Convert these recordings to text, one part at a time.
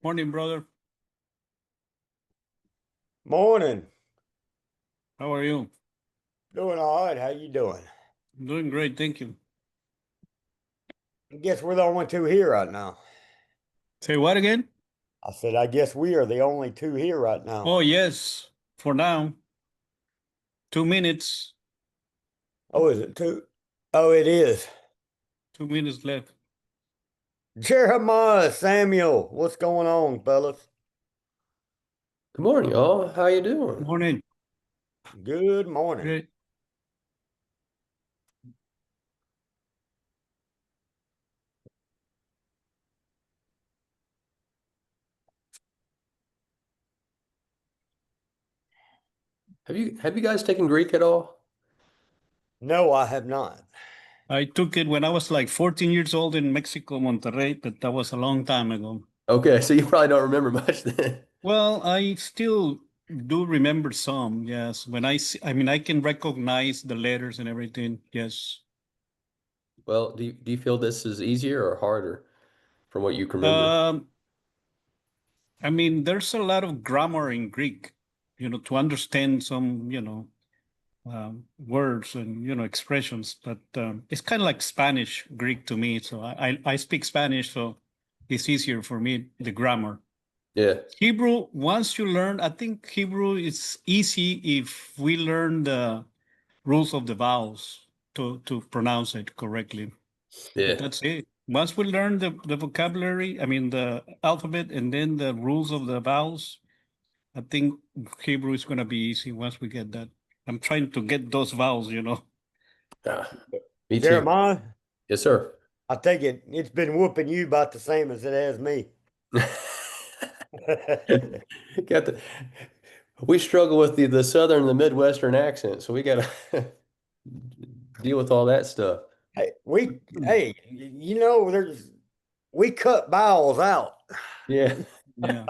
Morning, brother. Morning. How are you? Doing all right. How you doing? I'm doing great, thank you. I guess we're the only two here right now. Say what again? I said, I guess we are the only two here right now. Oh, yes, for now. 2 minutes, Oh, is it two? Oh, it is. 2 minutes left. Jeremiah, Samuel, what's going on, fellas? Good morning, y'all. How you doing? Morning. Good morning. Great. Have you guys taken Greek at all? No, I have not. I took it when I was like 14 years old in Mexico, Monterrey, but that was a long time ago. Okay, so you probably don't remember much then. Well, I still do remember some, yes. When I see, I mean, I can recognize the letters and everything, yes. Well, do you feel this is easier or harder from what you can remember? Um, I mean, there's a lot of grammar in Greek, to understand some, words and expressions, but it's kind of like Spanish Greek to me. So I speak Spanish, so it's easier for me the grammar. Yeah, Hebrew, once you learn, I think Hebrew is easy if we learn the rules of the vowels to pronounce it correctly. But yeah. that's it. Once we learn the vocabulary, I mean the alphabet, and then the rules of the vowels, I think Hebrew is going to be easy once we get that. I'm trying to get those vowels. Ah, me too. Jeremiah, Yes, sir. I take it's been whooping you about the same as it has me. Got the We struggle with the southern and the Midwestern accent, so we got to deal with all that stuff. Hey, we cut vowels out. Yeah. Yeah.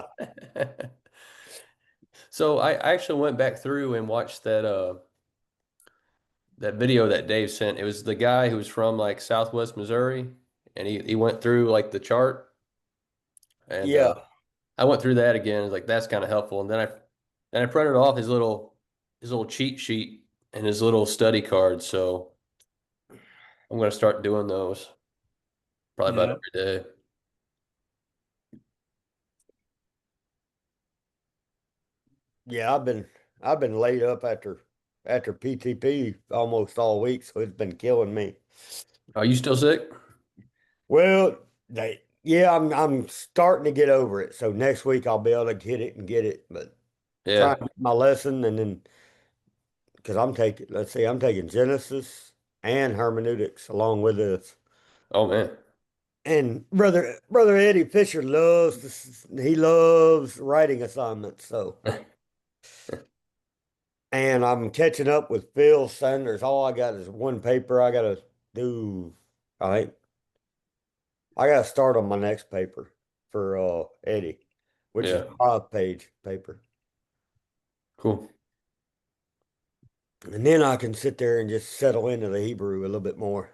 So I actually went back through and watched that video that Dave sent. It was the guy who was from like Southwest Missouri, and he went through like the chart, and Yeah. I went through that again. I was like, that's kind of helpful. And then I printed off his little cheat sheet and his little study cards. So I'm gonna start doing those probably about Yeah. every day. Yeah, I've been laid up after PTP almost all week, so it's been killing me. Are you still sick? Well, I'm starting to get over it. So next week I'll be able to hit it and get it, but trying Yeah. to get my lesson and then because I'm taking Genesis and hermeneutics along with this. Oh man. And brother Eddie Fisher loves he loves writing assignments, so and I'm catching up with Phil Sanders. All I got is one paper I gotta do. I think I gotta start on my next paper for Eddie, which is Yeah. a 5-page paper. Cool. And then I can sit there and just settle into the Hebrew a little bit more.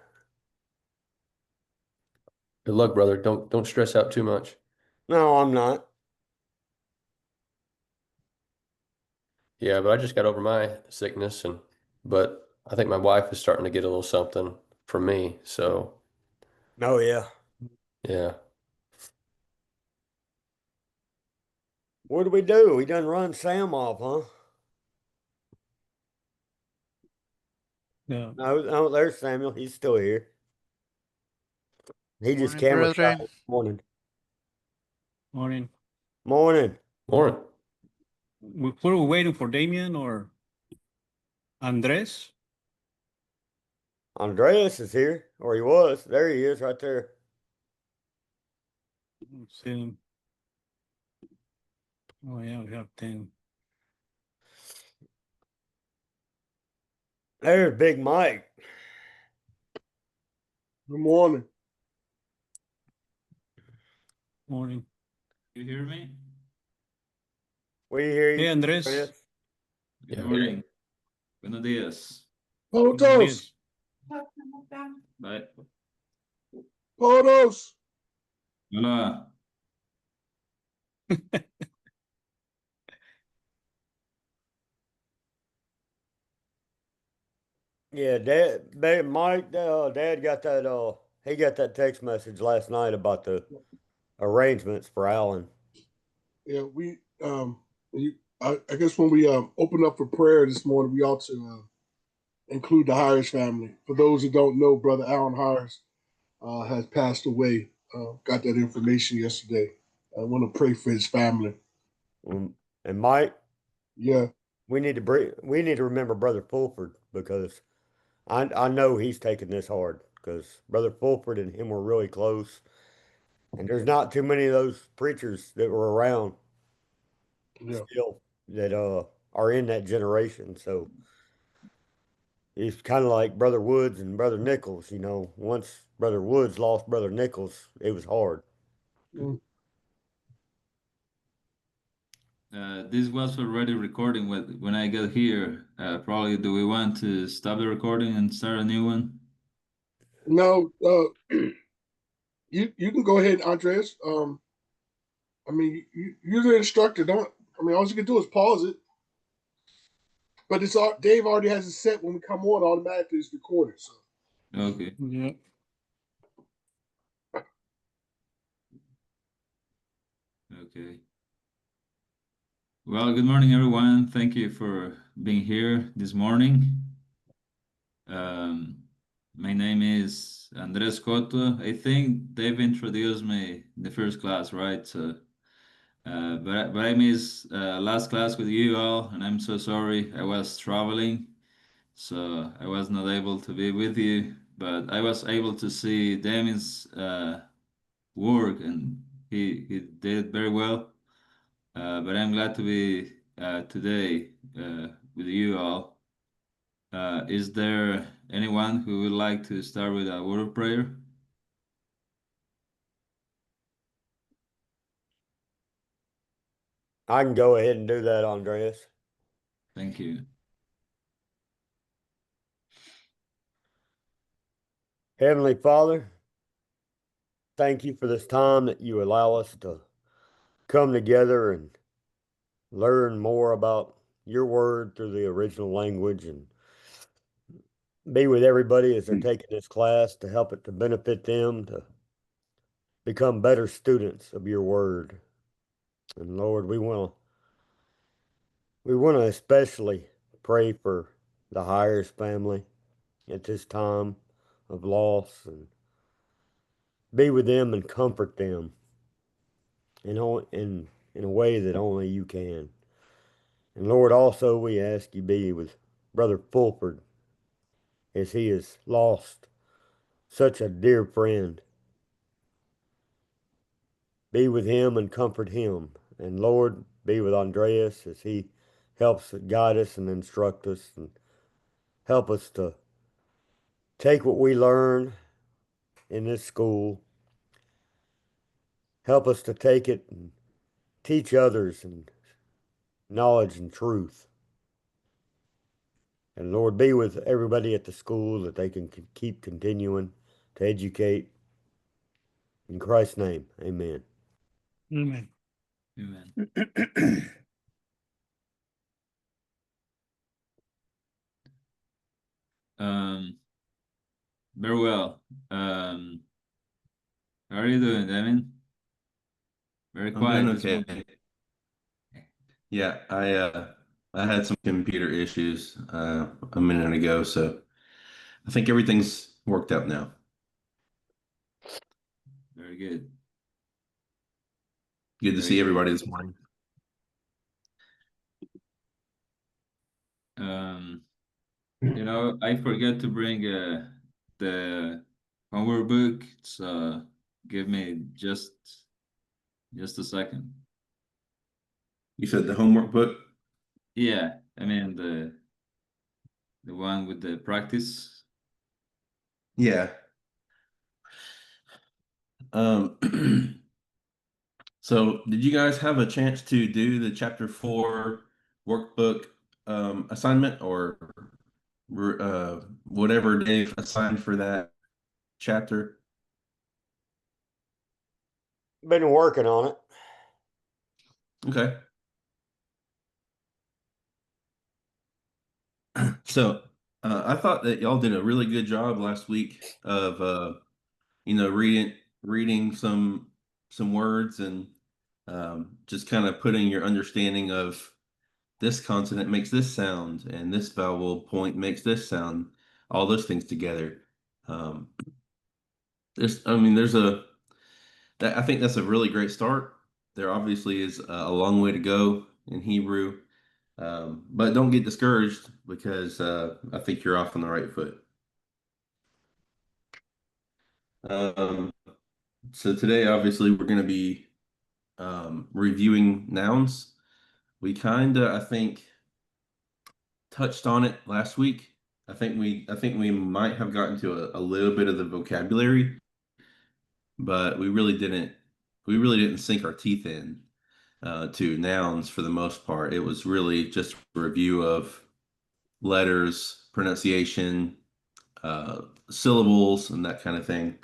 Good luck, brother. Don't stress out too much. No, I'm not. Yeah, but I just got over my sickness but I think my wife is starting to get a little something from me. So Oh yeah. yeah. What do we do? We done run Sam off, huh? Yeah. No, no, there's Samuel. He's still here. He just Morning, camera shot brethren. this morning. Morning. Morning. Morning. Were we waiting for Damien or Andres? Andreas is here, or he was. There he is, right there. Let's see. Oh yeah, we have 10. There's Big Mike. Good morning. Morning. You hear me? We hear Hey, you, Andres. Chris. Good Yeah. morning. Buenos dias. Photos. Bye. Photos. Hola. Yeah, Mike, Dad got that, he got that text message last night about the arrangements for Alan. Yeah, you, I guess when we open up for prayer this morning, we ought to include the Hires family. For those who don't know, Brother Alan Hires has passed away. Got that information yesterday. I want to pray for his family. And Mike, Yeah, we need to remember Brother Fulford, because I know he's taking this hard, because Brother Fulford and him were really close, and there's not too many of those preachers that were around yeah. still that are in that generation. So it's kind of like Brother Woods and Brother Nichols. Once Brother Woods lost Brother Nichols, it was hard. Mm. This was already recording when I got here. Probably, do we want to stop the recording and start a new one? No, you can go ahead, Andres. I mean, you're the instructor. Don't. I mean, all you can do is pause it. But Dave already has it set when we come on. Automatically, it's recorded. So. Okay. Yeah. Okay. Well, good morning, everyone. Thank you for being here this morning. My name is Andres Cotto. I think they've introduced me in the first class, right? So, but I missed last class with you all, and I'm so sorry. I was traveling, so I was not able to be with you. But I was able to see Damien's work, and he did very well. But I'm glad to be today with you all. Is there anyone who would like to start with a word of prayer? I can go ahead and do that, Andreas. Thank you. Heavenly Father, thank you for this time that you allow us to come together and learn more about your word through the original language, and be with everybody as they're taking this class, to help it to benefit them to become better students of your word. And Lord, we want to especially pray for the Hires family at this time of loss, and be with them and comfort them in a way that only you can. And Lord, also we ask you be with Brother Fulford, as he has lost such a dear friend. Be with him and comfort him. And Lord, be with Andreas as he helps guide us and instruct us, and help us to take what we learn in this school, help us to take it and teach others in knowledge and truth. And Lord, be with everybody at the school, that they can keep continuing to educate. In Christ's name, amen. Amen. Amen. Um, Very well. How are you doing, Damien? Very I'm quiet doing this okay. morning. Yeah, I had some computer issues a minute ago, so I think everything's worked out now. Very good. Good to Very see good. everybody this morning. I forgot to bring the homework book, so give me just a second. You said the homework book? Yeah, I mean the one with the practice. Yeah. So did you guys have a chance to do the chapter 4 workbook assignment, or whatever Dave assigned for that chapter? Been working on it. Okay. So I thought that y'all did a really good job last week of reading some words and just kind of putting your understanding of this consonant makes this sound and this vowel point makes this sound, all those things together. Um, there's I think that's a really great start. There obviously is a long way to go in Hebrew, but don't get discouraged because I think you're off on the right foot. Um, so today, obviously, we're going to be reviewing nouns. We kind of, I think, touched on it last week. I think we might have gotten to a little bit of the vocabulary, but we really didn't sink our teeth in to nouns for the most part. It was really just a review of letters, pronunciation, syllables, and that kind of thing.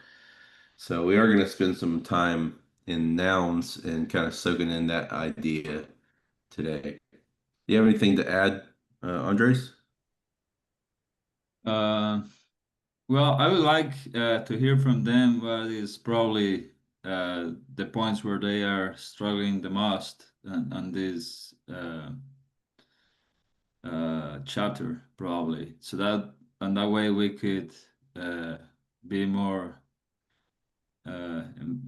So we are going to spend some time in nouns and kind of soaking in that idea today. Do you have anything to add, Andres? Uh, well, I would like to hear from them what is probably the points where they are struggling the most on this chapter, probably. So that and that way we could uh, be more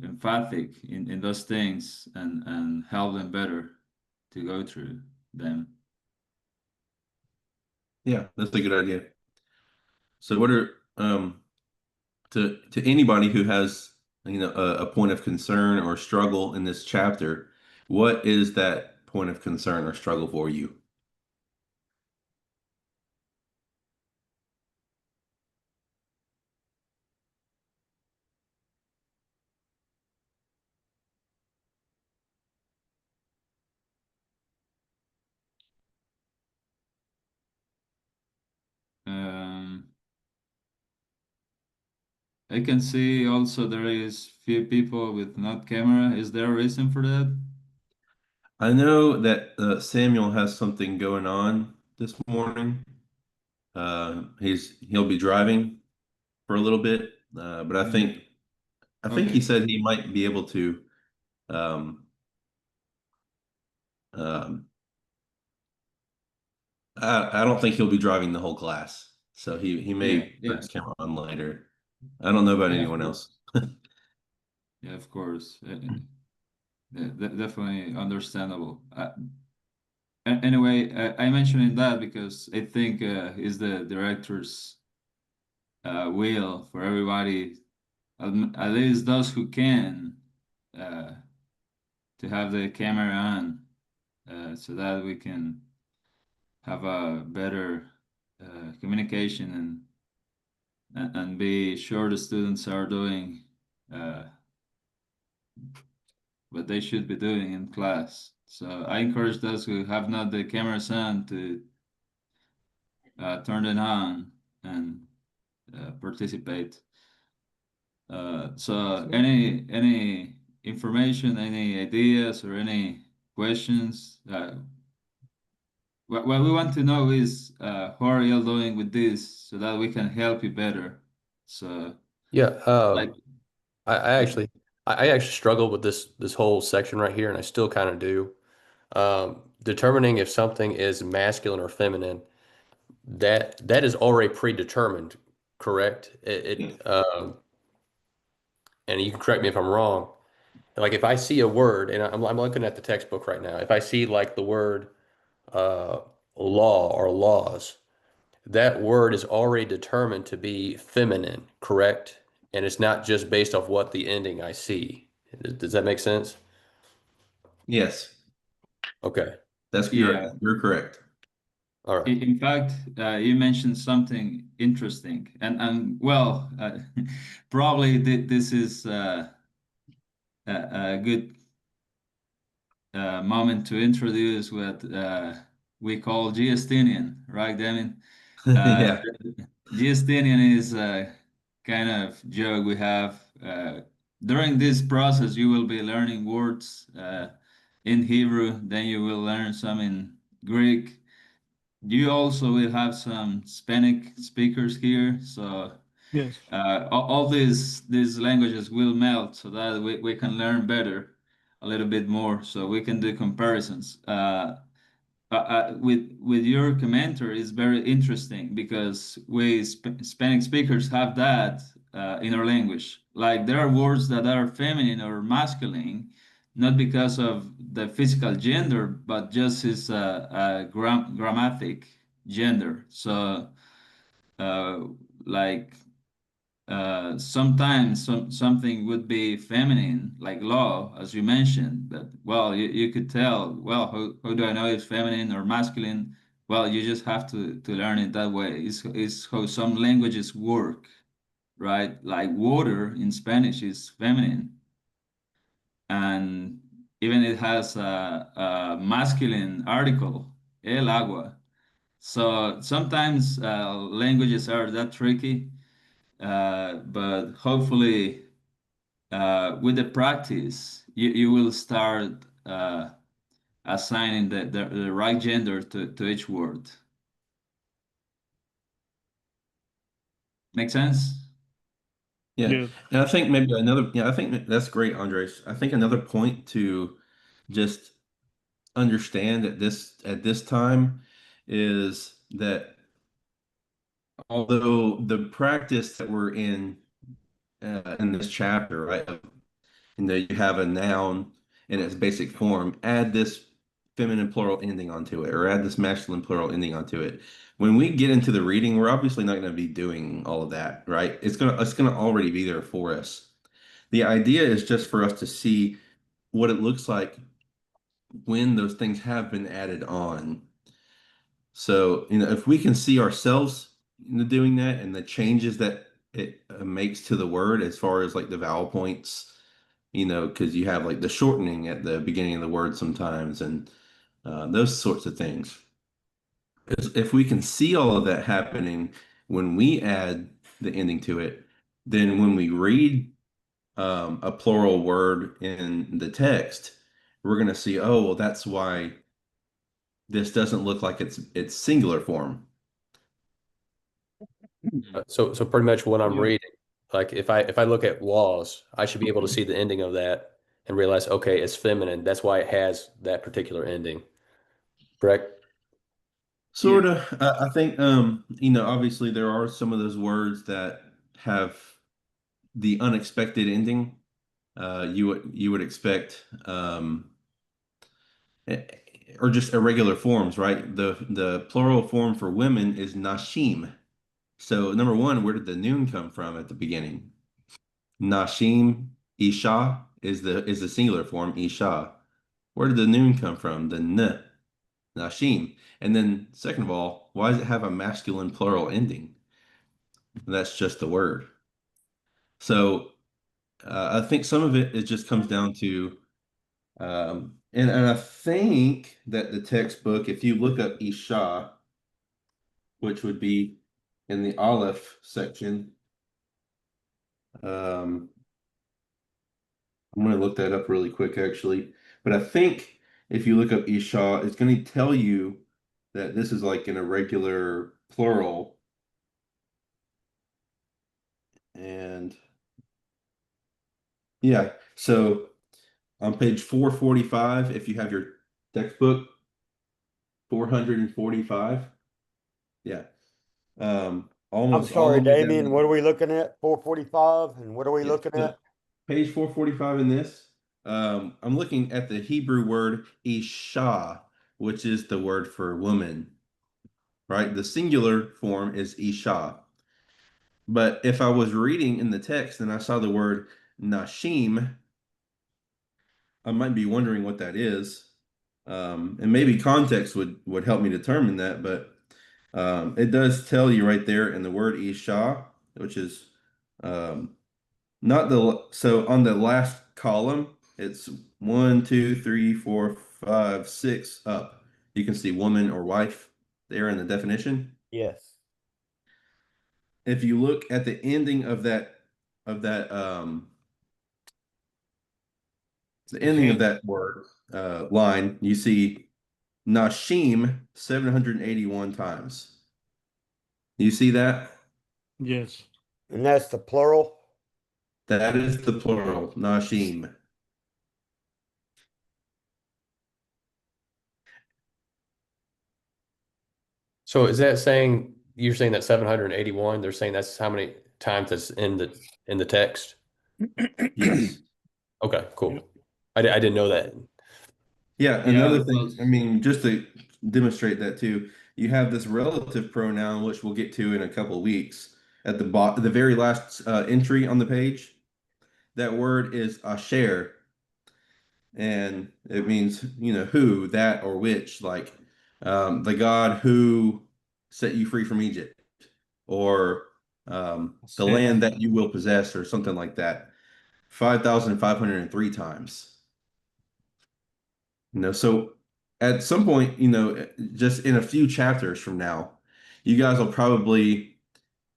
emphatic in those things and help them better to go through them. Yeah, that's a good idea. So what are to anybody who has a point of concern or struggle in this chapter, what is that point of concern or struggle for you? Um, I can see also there is few people with not camera. Is there a reason for that? I know that Samuel has something going on this morning. He'll be driving for a little bit, but I think he Okay. said he might be able to. Um, um, I don't think he'll be driving the whole class, so he Yeah, may put yeah, his camera on later. I don't know about yeah, of anyone else. course. Yeah, of course. Definitely understandable. Anyway, I mentioning that because I think is the director's will for everybody, at least those who can, uh, to have the camera on, so that we can have a better communication and be sure the students are doing uh, what they should be doing in class. So I encourage those who have not the cameras on to turn it on and participate. So any information, any ideas, or any questions? What we want to know is how are you doing with this, so that we can help you better. So Yeah, like I actually I actually struggled with this whole section right here, and I still kind of do. Determining if something is masculine or feminine, that is already predetermined, correct? Yeah. And you can correct me if I'm wrong. Like if I see a word, and I'm looking at the textbook right now, if I see like the word uh, law or laws, that word is already determined to be feminine, correct? And it's not just based off what the ending I see. Does that make sense? Yes, Okay. yeah. you're correct. All right. In fact, you mentioned something interesting, and well, probably this is a good moment to introduce what we call Giustinian, right, Damien? Uh, Yeah. Giustinian is a kind of joke we have. During this process, you will be learning words in Hebrew, then you will learn some in Greek. You also will have some Hispanic speakers here, so Yes. all these languages will melt so that we can learn better a little bit more, so we can do comparisons. With your commentary is very interesting because we Hispanic speakers have that in our language. Like there are words that are feminine or masculine, not because of the physical gender, but just is a grammatic gender. So, uh, like sometimes something would be feminine, like law, as you mentioned, but well, you could tell, well, how do I know it's feminine or masculine? Well, you just have to learn it that way. It's how some languages work, right? Like water in Spanish is feminine, and even it has a masculine article, el agua. So sometimes languages are that tricky, but hopefully with the practice, you will start assigning the right gender to each word. Make sense? Yeah. Yes. And I think maybe another, yeah, I think that's great, Andres. I think another point to just understand at this time is that although the practice that we're in this chapter, right? You have a noun in its basic form, add this feminine plural ending onto it, or add this masculine plural ending onto it. When we get into the reading, we're obviously not going to be doing all of that, right? It's gonna already be there for us. The idea is just for us to see what it looks like when those things have been added on. So, if we can see ourselves doing that and the changes that it makes to the word as far as like the vowel points, because you have like the shortening at the beginning of the word sometimes and those sorts of things. If we can see all of that happening when we add the ending to it, then when we read a plural word in the text, we're going to see, oh, well, that's why this doesn't look like it's singular form. So pretty much when I'm Yeah. reading, like if I look at laws, I should be able to see the ending of that and realize, okay, it's feminine. That's why it has that particular ending. Correct? Yeah. Sort of. I think, obviously there are some of those words that have the unexpected ending. You would expect, eh, or just irregular forms, right? The plural form for women is nashim. So number one, where did the noon come from at the beginning? Nashim, Isha is the singular form, Isha. Where did the noon come from? The n, Nashim. And then second of all, why does it have a masculine plural ending? That's just the word. So I think some of it just comes down to, and I think that the textbook, if you look up Isha, which would be in the Aleph section, um, I'm going to look that up really quick actually. But I think if you look up Isha, it's going to tell you that this is like an irregular plural. And yeah, so on page 445, if you have your textbook, 445. Yeah. I'm Almost all sorry, the way Damien. What are down. we looking at? 445, and what are we Yeah. looking So at? page 445 in this, I'm looking at the Hebrew word Isha, which is the word for woman, right? The singular form is Isha. But if I was reading in the text and I saw the word Nashim, I might be wondering what that is. And maybe context would help me determine that, but it does tell you right there in the word Isha, which is um, not so on the last column, it's 1, 2, 3, 4, 5, 6 up. You can see woman or wife there in the definition. Yes. If you look at the ending of that the ending of Okay. that word, line, you see Nashim 781 times. You see that? Yes. And that's the plural. That is the plural, Nashim. So is that saying, you're saying that 781, they're saying that's how many times that's in the text? Yes. Okay, cool. I didn't know that. Yeah, Yeah, another thing, well, I mean, just to demonstrate that too, you have this relative pronoun, which we'll get to in a couple of weeks. At the very last entry on the page, that word is asher, and it means, who, that, or which, like the God who set you free from Egypt, or the land that you will possess, or something like that. 5,503 times. So at some point, just in a few chapters from now, you guys will probably,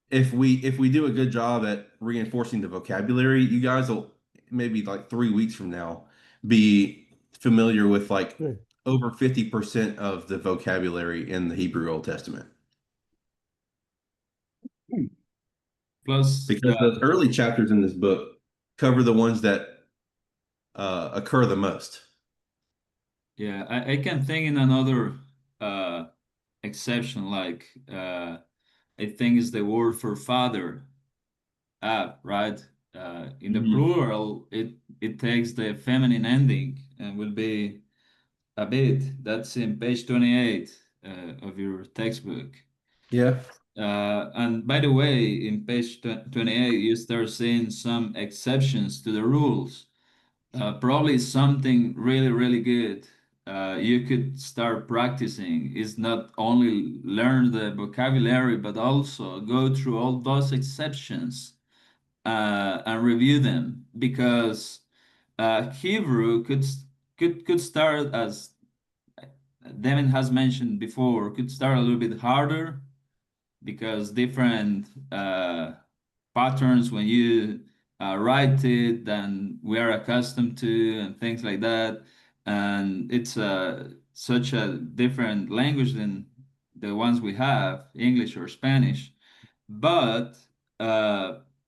if we do a good job at reinforcing the vocabulary, you guys will maybe like 3 weeks from now be familiar with like over 50% of the vocabulary in the Hebrew Old Testament. plus Because the early chapters in this book cover the ones that occur the most. yeah, I can think in another exception, like I think is the word for father, right? In the Mhm. plural, it takes the feminine ending and will be a bit. That's in page 28 of your textbook. Yeah. And by the way, in page 28, you start seeing some exceptions to the rules. Probably something really, really good you could start practicing is not only learn the vocabulary, but also go through all those exceptions and review them because Hebrew could start, as Devin has mentioned before, could start a little bit harder because different patterns when you write it than we are accustomed to and things like that. And it's such a different language than the ones we have, English or Spanish. But uh,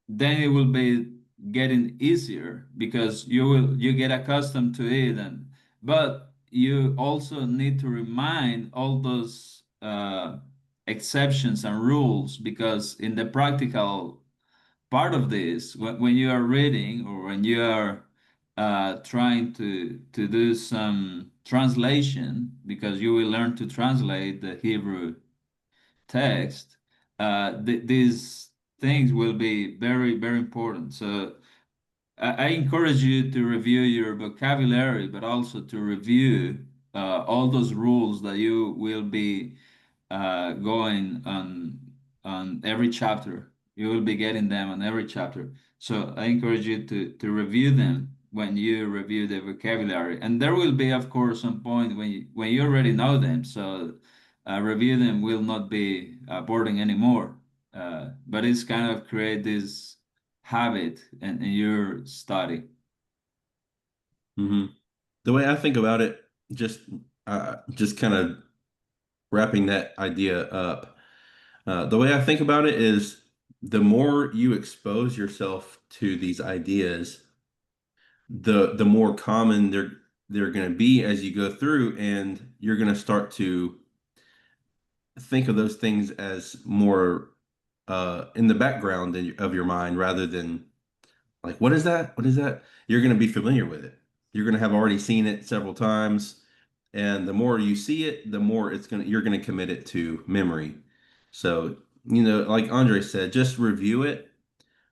then it will be getting easier because you get accustomed to it, and but you also need to remind all those exceptions and rules because in the practical part of this, when you are reading or when you are trying to do some translation, because you will learn to translate the Hebrew text, these things will be very, very important. So I encourage you to review your vocabulary, but also to review all those rules that you will be going on every chapter. You will be getting them on every chapter. So I encourage you to review them when you review the vocabulary. And there will be, of course, some point when you already know them. So review them will not be boring anymore. But it's kind of create this habit in your study. Hmm. The way I think about it, just kind of wrapping that idea up. The way I think about it is the more you expose yourself to these ideas, the more common they're going to be as you go through, and you're going to start to think of those things as more in the background of your mind rather than like, what is that? What is that? You're going to be familiar with it. You're going to have already seen it several times. And the more you see it, the more you're going to commit it to memory. So, like Andre said, just review it,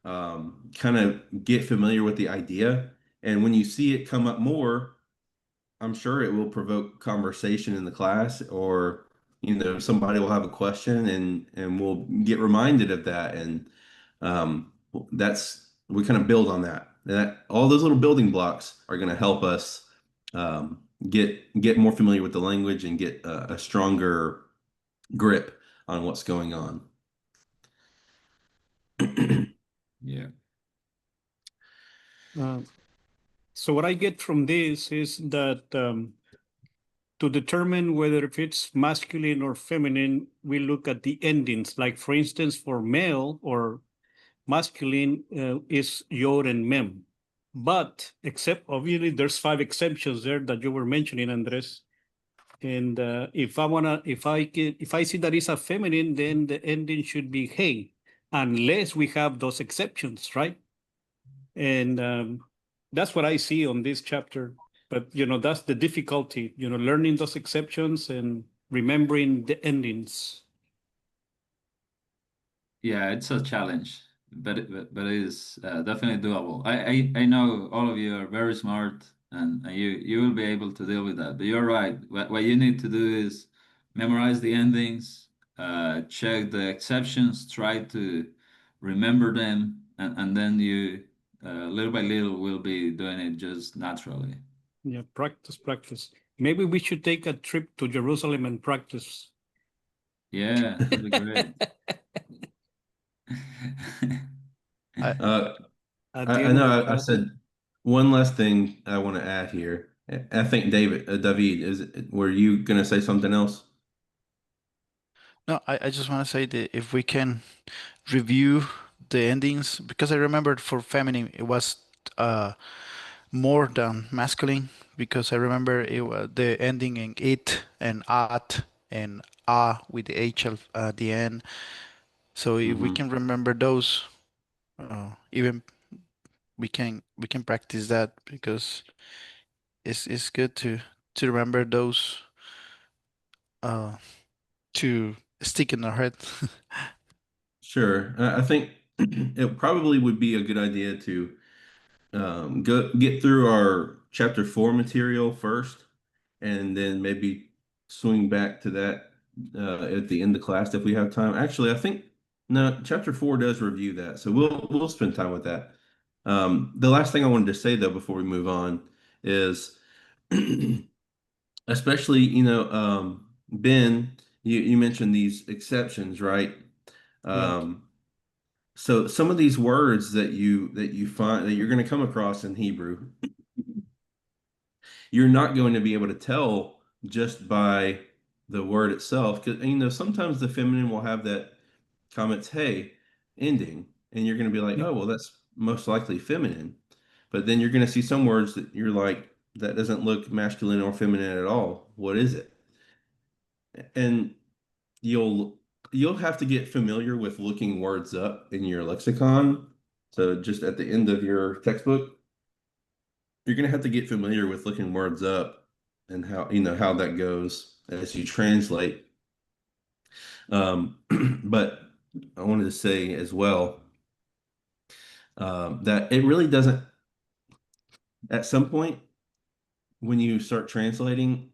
kind of get familiar with the idea. And when you see it come up more, I'm sure it will provoke conversation in the class, or somebody will have a question, and we'll get reminded of that, and that's we kind of build on that. That all those little building blocks are going to help us get more familiar with the language and get a stronger grip on what's going on. Yeah. Uh, So what I get from this is that to determine whether if it's masculine or feminine, we look at the endings. Like for instance, for male or masculine is yod and mem. But except obviously there's 5 exceptions there that you were mentioning, Andres. And if I see that it's a feminine, then the ending should be hey, unless we have those exceptions, right? And that's what I see on this chapter. But that's the difficulty, learning those exceptions and remembering the endings. Yeah, it's a challenge, but it is definitely doable. I know all of you are very smart, and you will be able to deal with that. But you're right. What you need to do is memorize the endings, check the exceptions, try to remember them, and then you little by little will be doing it just naturally. Yeah, practice. Maybe we should take a trip to Jerusalem and practice. Yeah, that'd be great. Uh, At the I end of know the I class. said one last thing I want to add here. I think David, were you going to say something else? No, I just want to say that if we can review the endings, because I remembered for feminine it was more than masculine, because I remember it was the ending in it and at and with the h at the end. So if we Hmm. can remember those, even we can practice that, because it's good to remember those uh to stick in our head. Sure. I think it probably would be a good idea to go get through our chapter 4 material first, and then maybe swing back to that at the end of class if we have time. Actually, I think no, chapter 4 does review that, so we'll spend time with that. The last thing I wanted to say though before we move on is, especially Ben, you mentioned these exceptions, right? Yeah. Um, so some of these words that you find that you're going to come across in Hebrew, you're not going to be able to tell just by the word itself. Because sometimes the feminine will have that comments, hey, ending, and you're going to be like, Yeah. oh, well, that's most likely feminine. But then you're going to see some words that you're like, that doesn't look masculine or feminine at all. What is it? And you'll you'll have to get familiar with looking words up in your lexicon. So just at the end of your textbook, you're going to have to get familiar with looking words up and how that goes as you translate. But I wanted to say as well that it really doesn't, at some point when you start translating,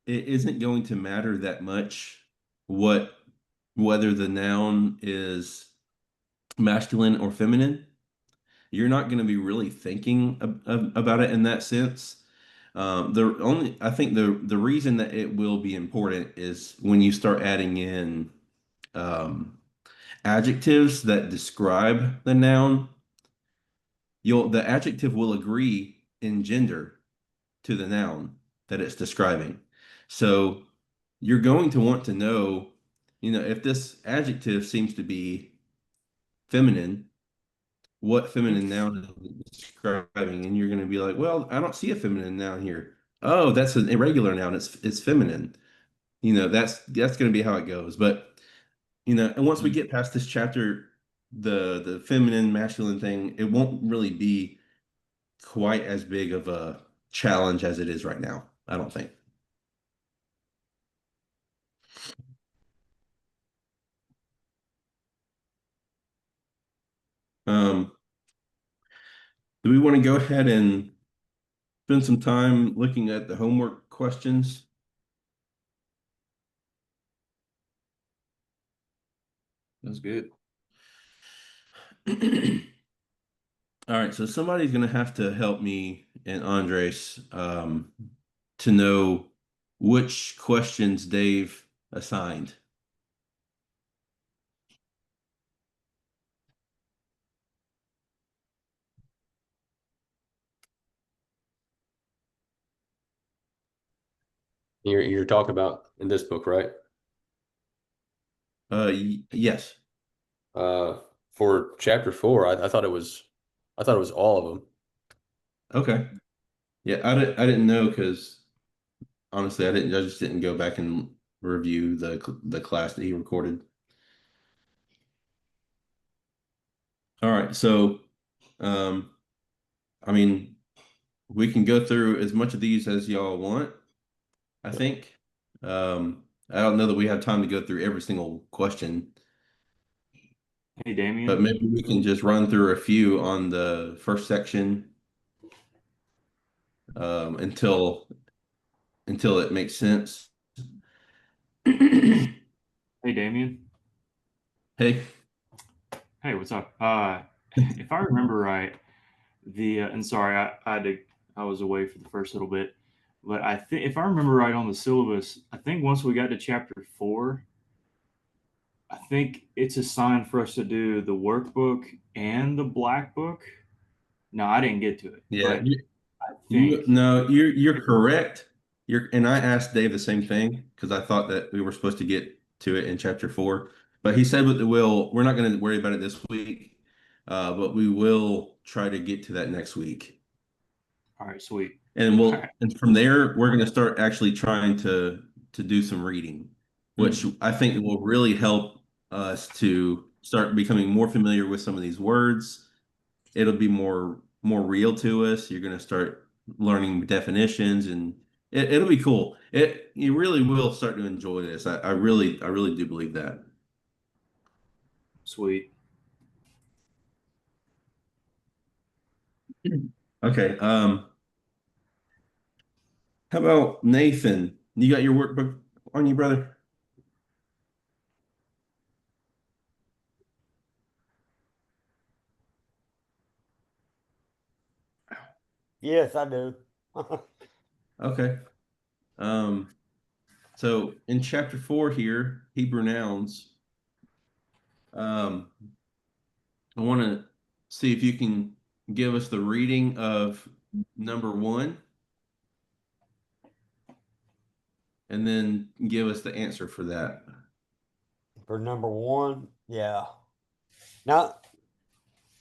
it isn't going to matter that much whether the noun is masculine or feminine. You're not going to be really thinking about it in that sense. I think the reason that it will be important is when you start adding in um, adjectives that describe the noun. The adjective will agree in gender to the noun that it's describing. So you're going to want to know, if this adjective seems to be feminine, what feminine noun is it describing? And you're going to be like, well, I don't see a feminine noun here. Oh, that's an irregular noun. It's feminine. That's going to be how it goes. But and once we get past this chapter, the feminine masculine thing, it won't really be quite as big of a challenge as it is right now. I don't think. Um, do we want to go ahead and spend some time looking at the homework questions? That's good. All right, so somebody's going to have to help me and Andres to know which questions Dave assigned. You're talking about in this book, right? Yes. For chapter 4, I thought it was all of them. Okay. Yeah, I didn't know because honestly, I just didn't go back and review the class that he recorded. All right, so um, I mean, we can go through as much of these as y'all want, I think. I don't know that we have time to go through every single question, Hey, but Damien. maybe we can just run through a few on the first section until it makes sense. Hey, Damien. Hey, Hey, what's up? If I remember right, and sorry, I was away for the first little bit, but I think if I remember right on the syllabus, I think once we got to chapter 4, I think it's assigned for us to do the workbook and the black book. No, I didn't get to it, yeah, but I think you're correct. And I asked Dave the same thing because I thought that we were supposed to get to it in chapter 4, but he said we're not going to worry about it this week, but we will try to get to that next week. all right, sweet. And All right. and from there we're going to start actually trying to do some reading, which I think will really help us to start becoming more familiar with some of these words. It'll be more real to us. You're going to start learning definitions, and it'll be cool. You really will start to enjoy this. I really do believe that. Sweet. Okay. How about Nathan? You got your workbook on you, brother? Yes, I do. Okay. So in chapter 4 here, Hebrew nouns, I want to see if you can give us the reading of number 1 and then give us the answer for that. For number 1, yeah. Now,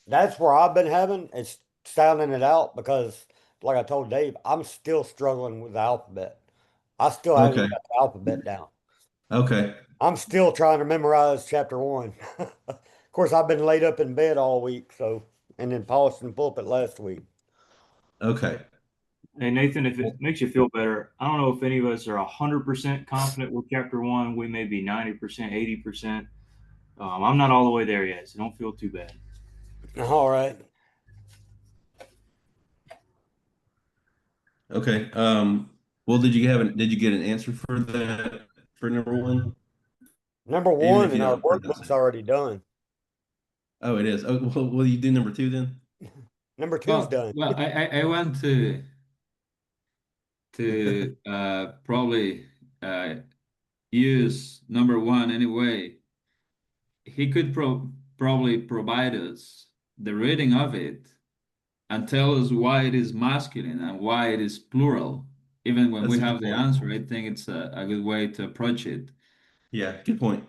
that's where I've been having is sounding it out because, like I told Dave, I'm still struggling with the alphabet. I still haven't Okay. got the alphabet down. Okay. I'm still trying to memorize chapter 1. Of course, I've been laid up in bed all week, and then polishing the pulpit last week. Okay. Hey, Nathan, if it makes you feel better, I don't know if any of us are 100% confident with chapter 1. We may be 90%, 80%. I'm not all the way there yet, so don't feel too bad. All right. Okay. Well, did you get an answer for that for number 1? Number Even 1 if you and our don't pronounce workbook's it. already done. Oh, it is. Oh, well, will you do number 2 then? Number 2's Well, done. I want to probably use number 1 anyway. He could probably provide us the reading of it and tell us why it is masculine and why it is plural. Even when That's we a have good the point. answer, I think it's a good way to approach it. Yeah, good point.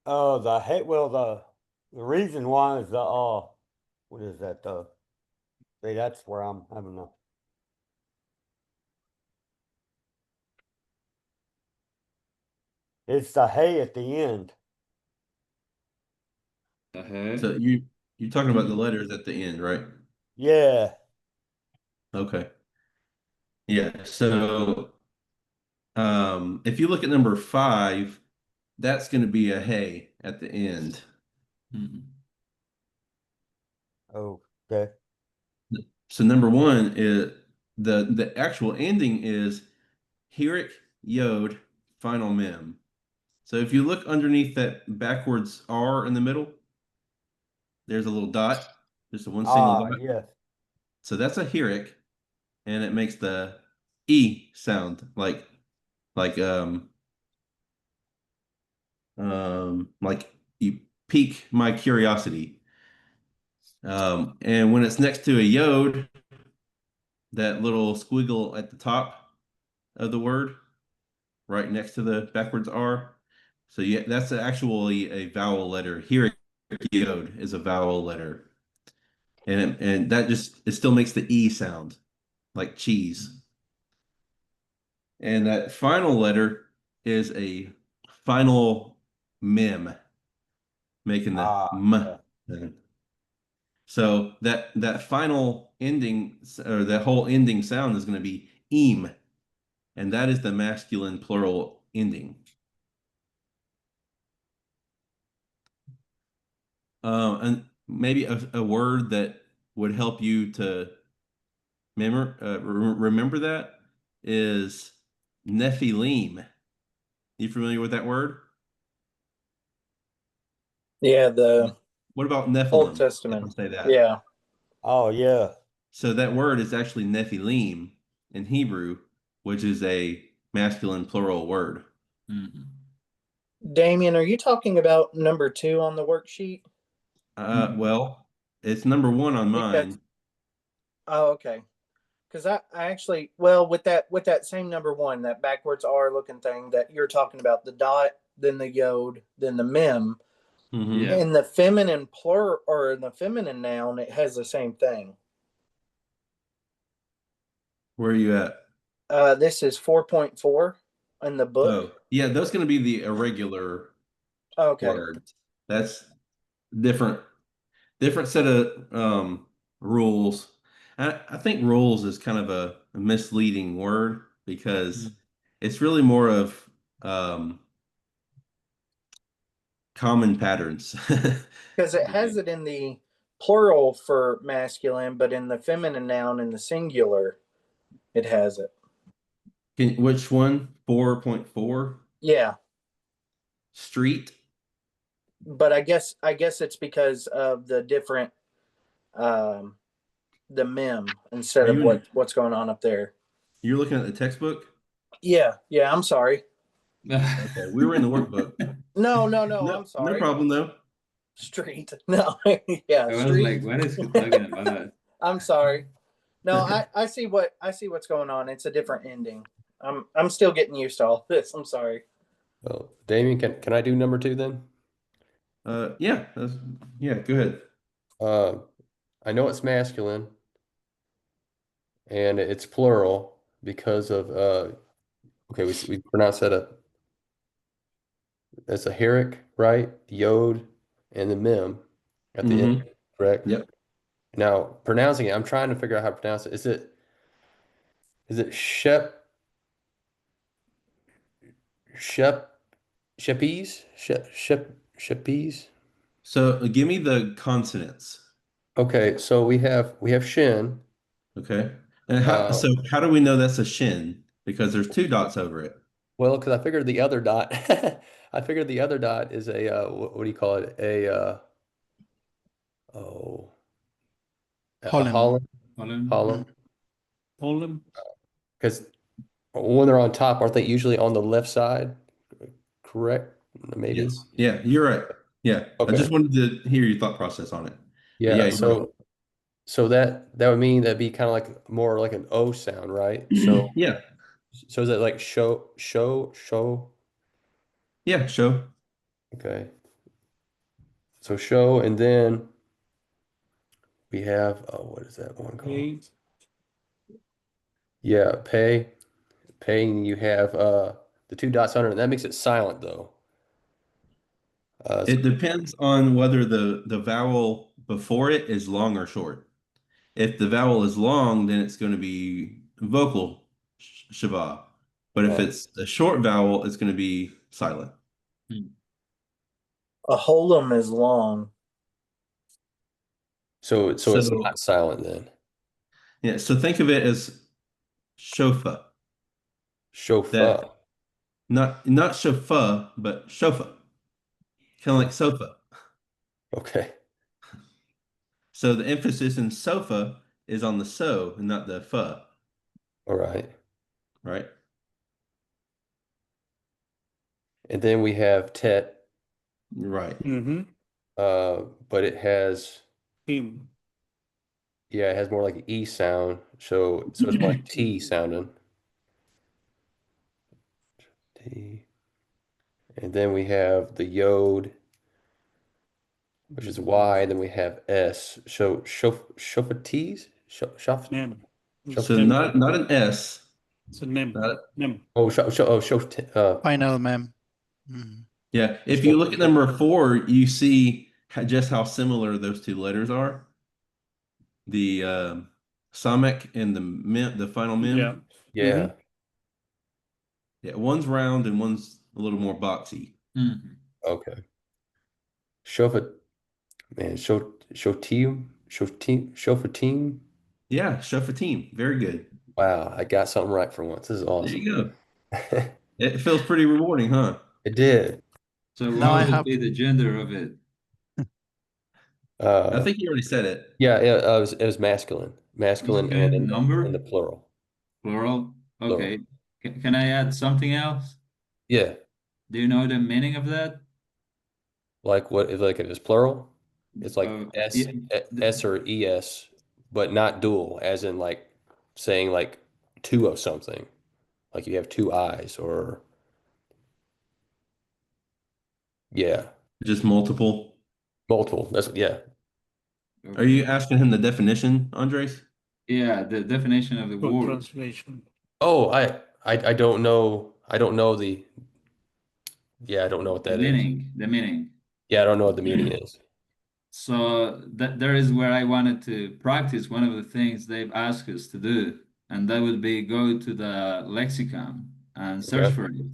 The reason why is what is that? See, that's where I'm having a. It's the hay at the end. Uh-huh. So you're talking about the letters at the end, right? Yeah. Okay. Yeah. So if you look at number 5, that's going to be a hey at the end. Mhm. Okay. So number 1 is the actual ending is Hirik Yod final mem. So if you look underneath that backwards R in the middle, there's a little dot, just a one single dot. Yes. So that's a Hirik, and it makes the E sound like you pique my curiosity. And when it's next to a Yod, that little squiggle at the top of the word, right next to the backwards R. So yeah, that's actually a vowel letter. Here, yod is a vowel letter, and that just it still makes the E sound like cheese. And that final letter is a final mem, making the m sound. So that final ending or that whole ending sound is going to be eem, and that is the masculine plural ending. And maybe a word that would help you to remember that is Nephilim. You familiar with that word? Yeah, the What about Old Nephilim? Testament. I'll say that. Yeah. Oh yeah. So that word is actually Nephilim in Hebrew, which is a masculine plural word. Mhm. Damien, are you talking about number 2 on the worksheet? Well, it's number 1 on I think that's- mine. Oh, okay. Because I actually, well, with that same number 1, that backwards R looking thing that you're talking about, the dot, then the yod, then the mem. Mhm. Yeah. In the feminine plural or in the feminine noun, it has the same thing. Where are you at? This is 4.4 in the book. Oh, yeah, those going to be the irregular Okay. words. That's different set of rules. I think rules is kind of a misleading word because it's really more of common patterns. Because it has it in the plural for masculine, but in the feminine noun in the singular, it has it. Which one? 4.4? Yeah, Street? but I guess it's because of the different the mem instead Are of you what's going on up there. You're looking at the textbook? Yeah, I'm sorry. Okay, we were in the workbook. No, No, I'm sorry. no problem though. Street. No, yeah, I was street. like, what is he talking about? I'm sorry. No, I see what's going on. It's a different ending. I'm still getting used to all this. I'm sorry. Well, Damien, can I do number 2 then? Yeah, yeah, go ahead. I know it's masculine and it's plural because of okay, we pronounce that as a herrick, right? Yod and the mem at the end, correct? Yep. Now, pronouncing it, I'm trying to figure out how to pronounce it. Is it Shepes? So give me the consonants. Okay, so we have shin. Okay. And how do we know that's a shin? Because there's 2 dots over it. Well, because I figured the other dot, I figured the other dot is a what do you call it? Oh, a Holland. Holland. Olem. Because when they're on top, aren't they usually on the left side? Correct? Maybe. Yes. Yeah, you're right. Yeah. Okay. I just wanted to hear your thought process on it. But Yeah. yeah, you're right. So that would mean that'd be kind of like more like an O sound, right? So Yeah. is it like show? Yeah, show. Okay. So show, and then we have what is that one called? Hey, Yeah, pay. Paying, you have the 2 dots under it. That makes it silent though. It depends on whether the vowel before it is long or short. If the vowel is long, then it's going to be vocal shava. But if it's a short vowel, it's going to be silent. A holum is long. So it's not silent then. Yeah, so think of it as shofa. Shofa. Not shofa, but shofa. Kind of like sofa. Okay. So the emphasis in sofa is on the so and not the fa, All right. right? And then we have tet, Right. mm-hmm. but it has Him. Yeah, it has more like an E sound. So it's more like T sounding. T. And then we have the yod, which is Y. Then we have S. So shofates? Nim. So Nim. not an S. It's a nim. Not Nim. Oh, shof. Final mem. Mhm. Yeah, if you look at number 4, you see just how similar those two letters are. The Samek and the mem, the final mem. Yeah. Yeah. Yeah, one's round and one's a little more boxy. Mhm. Okay. Shofat, man, shofatim. Yeah, Shofatim. Very good. Wow, I got something right for once. This is There awesome. you go. It feels pretty rewarding, huh? It did. So Now I what would have be the gender of it? I think you already said it. Yeah, it was masculine, masculine, and Masculine number? in the plural. Plural? Plural. Okay. Can I add something else? Yeah, Do you know the meaning of that? like what? Like if it's plural, it's like S Yeah, S or ES, but not dual, as in like saying like two of something, like you have two eyes, or yeah, Just multiple. multiple. That's yeah. Are you okay. asking him the definition, Andres? Yeah, the definition of the Full word. translation. Oh, I don't know. I don't know the. Yeah, I don't know what The that is. meaning, the meaning. Yeah, I don't know what the meaning is. So that there is where I wanted to practice one of the things they've asked us to do, and that would be go to the lexicon and search Okay. for it. Yeah.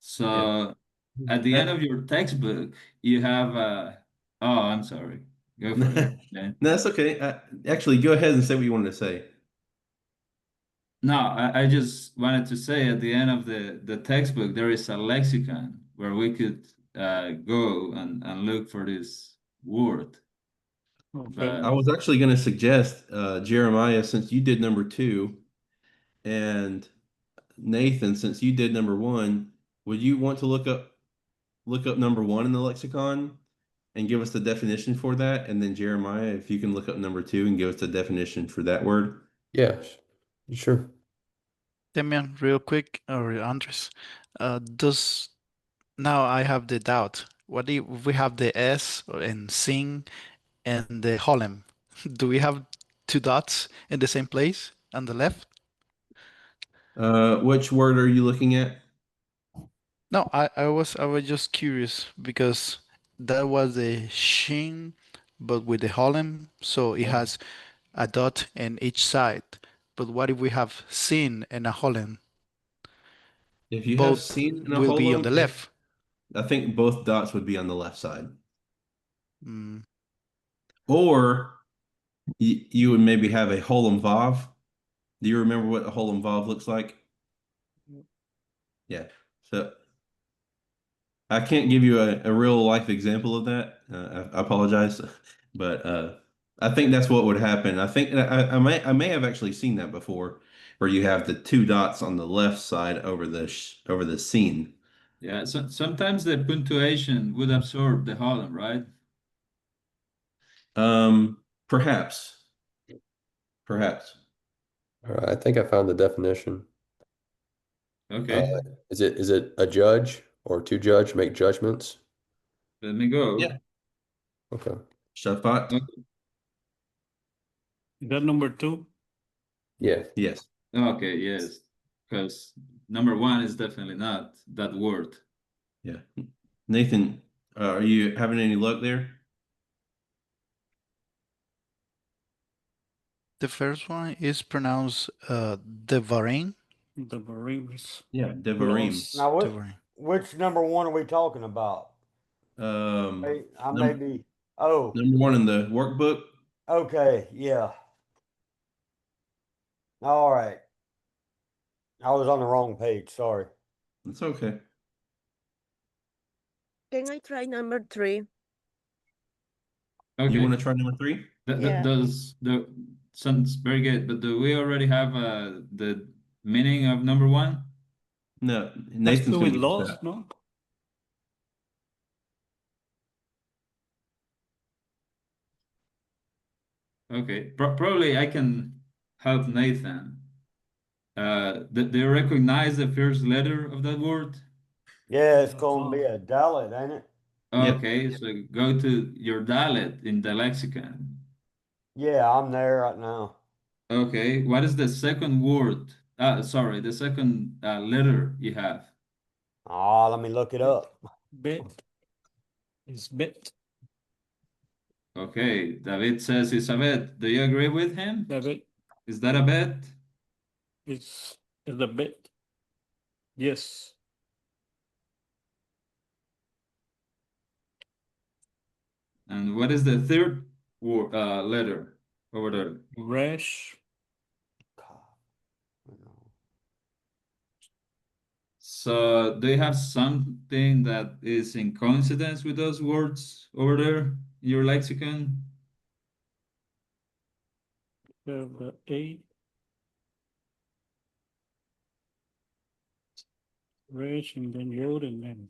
So at the end of your textbook, you have oh, I'm sorry. Go for it. Okay. No, that's okay. Actually, go ahead and say what you wanted to say. No, I just wanted to say at the end of the textbook, there is a lexicon where we could go and look for this word. Okay. I was actually going to suggest, Jeremiah, since you did number 2, and Nathan, since you did number 1, would you want to look up number 1 in the lexicon and give us the definition for that? And then Jeremiah, if you can look up number 2 and give us the definition for that word. Yeah, sure. Demian, real quick, or Andres, does now I have the doubt. What if we have the S and sing and the holem? Do we have two dots in the same place on the left? Which word are you looking at? No, I was just curious because that was the shin, but with the holem, so it has a dot in each side. But what if we have sin and a holem? If you have Both seen in a will be on holum, the left. I think both dots would be on the left side. Mm, Or you would maybe have a holum vav. Do you remember what a holum vav looks like? Yeah. So I can't give you a real life example of that. I apologize, but I think that's what would happen. I think I may have actually seen that before, where you have the two dots on the left side over over the scene. Yeah, so sometimes the punctuation would absorb the holon, right? Perhaps, perhaps. All right, I think I found the definition. Okay, Is it a judge or to judge, make judgments? let me go. Yeah. Okay. Shafat. Is that number 2? Yeah. Yes. Okay, yes, because number 1 is definitely not that word. Yeah. Nathan, are you having any luck there? the first one is pronounced Devarim. The Varims. Yeah, Devarim. Close. Now, Devarim. which number 1 are we talking about? I may be. Oh, Number 1 in the workbook. okay, yeah. All right. I was on the wrong page. Sorry. It's okay. Can I try number 3? Okay, You want to try number 3? Yeah. does the sounds very good, but do we already have the meaning of number 1? No, Has Nathan's to do going with to get laws, that. no? Okay, probably I can help Nathan. Do you recognize the first letter of that word? Yeah, it's gonna be a Dalit, ain't it? Yep. Okay, so go to your Dalet in the lexicon. Yeah, I'm there right now. Okay, what is the second word? Sorry, the second letter you have. Oh, let me look it up. Bet is bet. Okay, David says it's a bet. Do you agree with him? David Is that a bet? is the bet. Yes. And what is the third word, letter over there? Rash. So do you have something that is in coincidence with those words over there in your lexicon? Have the A. Rash and then Yod and then.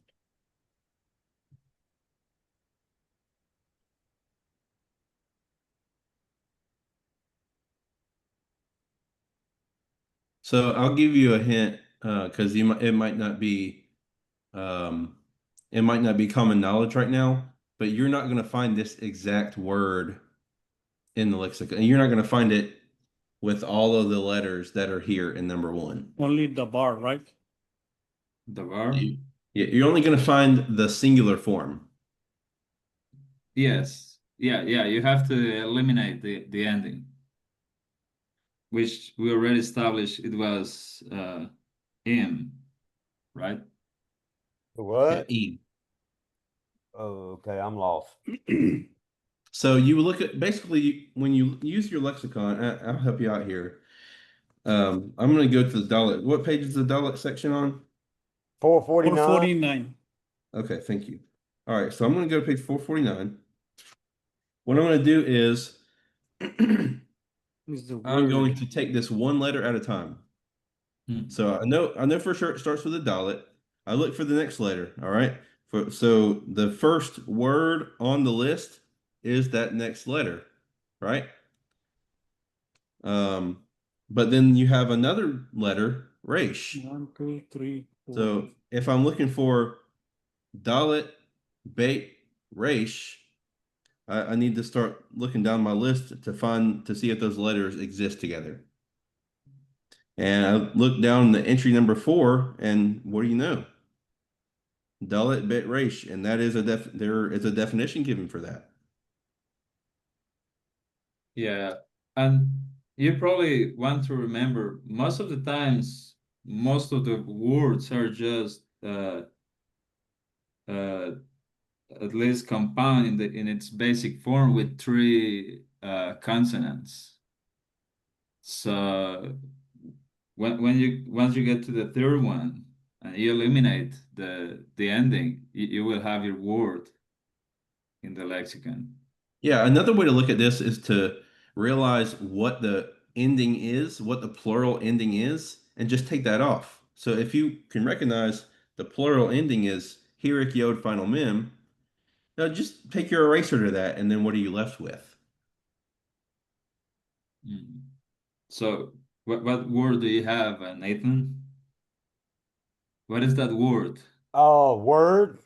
So I'll give you a hint because it might not be common knowledge right now, but you're not going to find this exact word in the lexicon. You're not going to find it with all of the letters that are here in number one. Only the bar, right? The bar? You're only going to find the singular form. Yes. Yeah, you have to eliminate the ending, which we already established it was in, right? What? E. Oh, okay, I'm lost. So you look at basically when you use your lexicon, I'll help you out here. I'm going to go to the Dalit. What page is the Dalit section on? 449. 449. Okay, thank you. All right, so I'm going to go to page 449. What I'm going to do is Is the I'm going word. to take this one letter at a time. Hmm. So I know for sure it starts with a Dalit. I look for the next letter. All right. So the first word on the list is that next letter, right? But then you have another letter, Resh. 1, 2, 3, 4. So if I'm looking for Dalit, Beit, Resh, I need to start looking down my list to see if those letters exist together. And I look down the entry number 4, and what do you know? Dalit, Beit, Resh, and that is there is a definition given for that. Yeah, and you probably want to remember most of the times, most of the words are just uh, at least compound in its basic form with three consonants. So when you once you get to the third one and you eliminate the ending, you will have your word in the lexicon. Yeah, another way to look at this is to realize what the ending is, what the plural ending is, and just take that off. So if you can recognize the plural ending is Hirik Yod final mem, now just take your eraser to that, and then what are you left with? Mm. So what word do you have, Nathan? What is that word? Oh, word.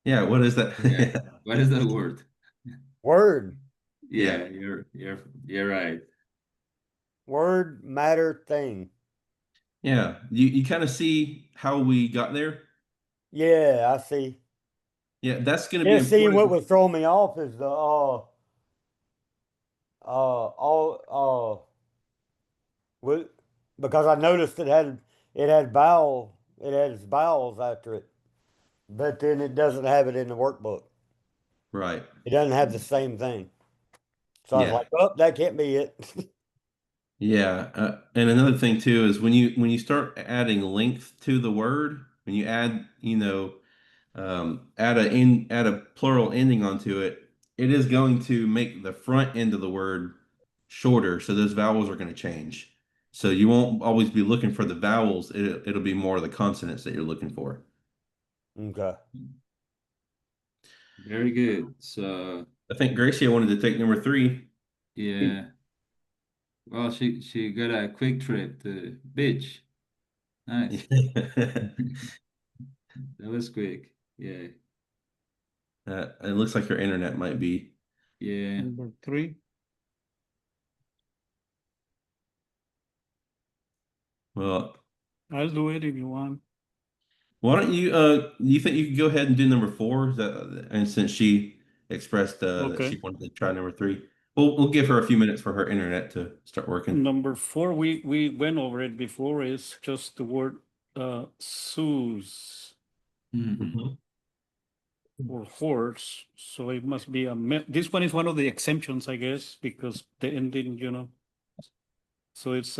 Yeah, what is that? Yeah. What is that word? Word. Yeah, Yeah. you're right. Word, matter, thing. Yeah, you kind of see how we got there. Yeah, I see. Yeah, that's going to be Yeah, see, what important. was throwing me off is the all with, because I noticed it had vowels after it, but then it doesn't have it in the workbook. Right. It doesn't have the same thing. So I was Yeah. like, oh, that can't be it. Yeah, and another thing too is when you start adding length to the word, when you add, add a plural ending onto it, it is going to make the front end of the word shorter, so those vowels are going to change. So you won't always be looking for the vowels, it'll be more of the consonants that you're looking for. Okay. Very good. So I think Gracie wanted to take number 3. Yeah. Well, she got a quick trip to beach. Nice. That was quick. Yeah. It looks like your internet might be. Yeah. Number 3. Well, I'll do it if you want. why don't you think you could go ahead and do number 4? Is that, and since she expressed that she Okay. wanted to try number 3, we'll give her a few minutes for her internet to start working. Number 4, we went over it before, is just the word Zeus Mhm. or horse. So it must be this one is one of the exemptions, I guess, because the ending, so it's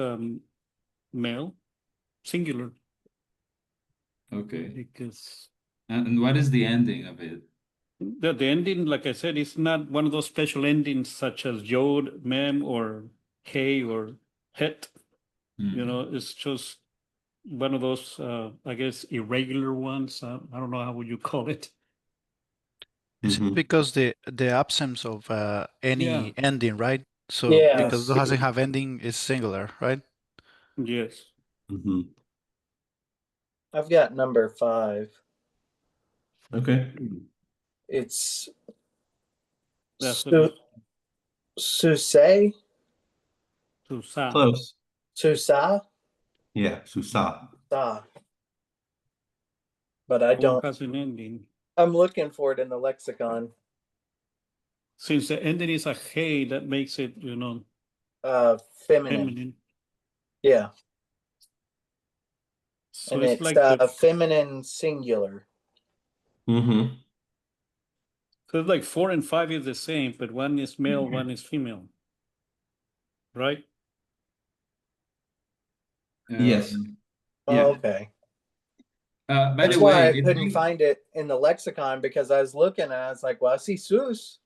male, singular, Okay. because And what is the ending of it? the ending, like I said, is not one of those special endings such as yod, mem, or hey, or het. Mhm. It's just one of those, I guess, irregular ones. I don't know, how would you call it? Is it Mhm. because the absence of any Yeah. ending, right? So Yeah. because it doesn't have ending, it's singular, right? Yes. Mhm. I've got number 5. Okay. It's That's what it's Susei, to sa. Close. Susa, Yeah, Susa. Sa. But I Or don't. has an ending. I'm looking for it in the lexicon. Since the ending is a hey, that makes it, Feminine. feminine. Yeah, So and it's it's like feminine singular. Mm-hmm. so it's like 4 and 5 is the same, but one is male, one is female. Right? Yes. Oh, Yeah. okay. By That's the why way, I couldn't find it in the lexicon, because I was looking and I was like, well, I see Sus.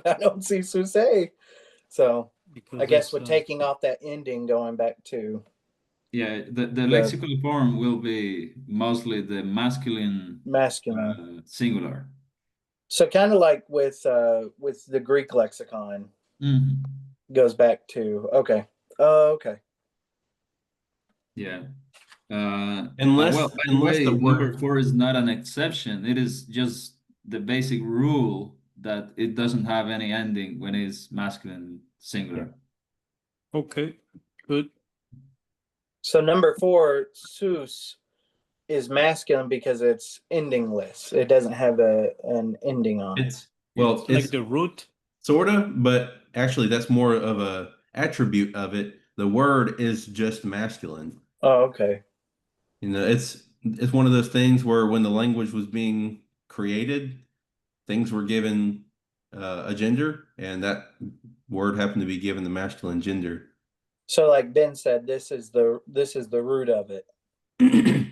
I don't see Susei. So Because I guess it's, with taking off that ending, going back to yeah, the lexical form will be mostly the masculine masculine. singular. So kind of like with the Greek lexicon, Mhm. goes back to okay. Okay. Yeah. Unless Well, by the unless way, the number word 4 is not an exception. It is just the basic rule that it doesn't have any ending when it's masculine singular. okay, good. So number 4, Sus, is masculine because it's endingless. It doesn't have an ending on it. it's well, It's like it's the root. sorta, but actually that's more of a attribute of it. The word is just masculine. Oh, okay. It's one of those things where when the language was being created, things were given a gender, and that word happened to be given the masculine gender. So like Ben said, this is the root of it.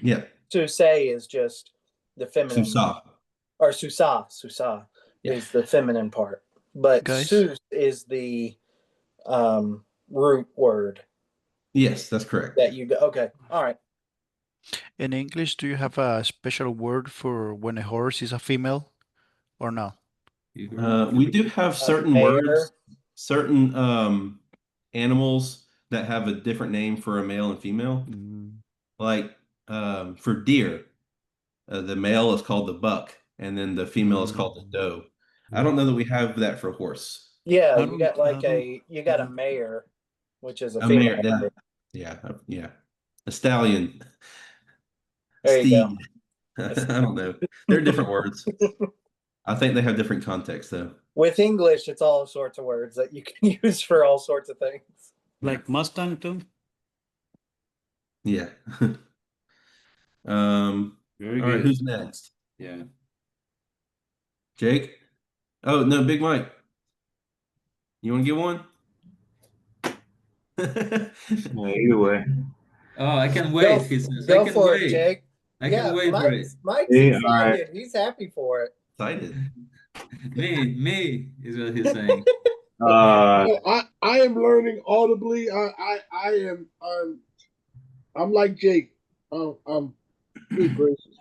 Yeah, Susei is just the feminine, Susa. or Susa Yeah. is the feminine part, but Guys? Sus is the root word Yes, that's correct. that you go. Okay, all right. In English, do you have a special word for when a horse is a female or no? We do have certain mare? words, certain animals that have a different name for a male and female. Like for deer, the male is called the buck, and then the female is called the doe. I don't know that we have that for horse. Yeah, I you got don't- I like don't- you got a mare, which is a A female. mare, yeah. A stallion, There you go. steed. I don't know. They're different words. I think they have different contexts, though. With English, it's all sorts of words that you can use for all sorts of things. Like Mustang too. Yeah. Very All right, good. who's next? Yeah. Jake? Oh, no, Big Mike. You want to get one? Either way. Oh, I can wait. He says, I Go can for it, wait. Jake. I can wait for it. Mike's Yeah, excited. all right. He's happy for it. Excited. Me is what he's saying. I am learning audibly. I'm like Jake. Good gracious.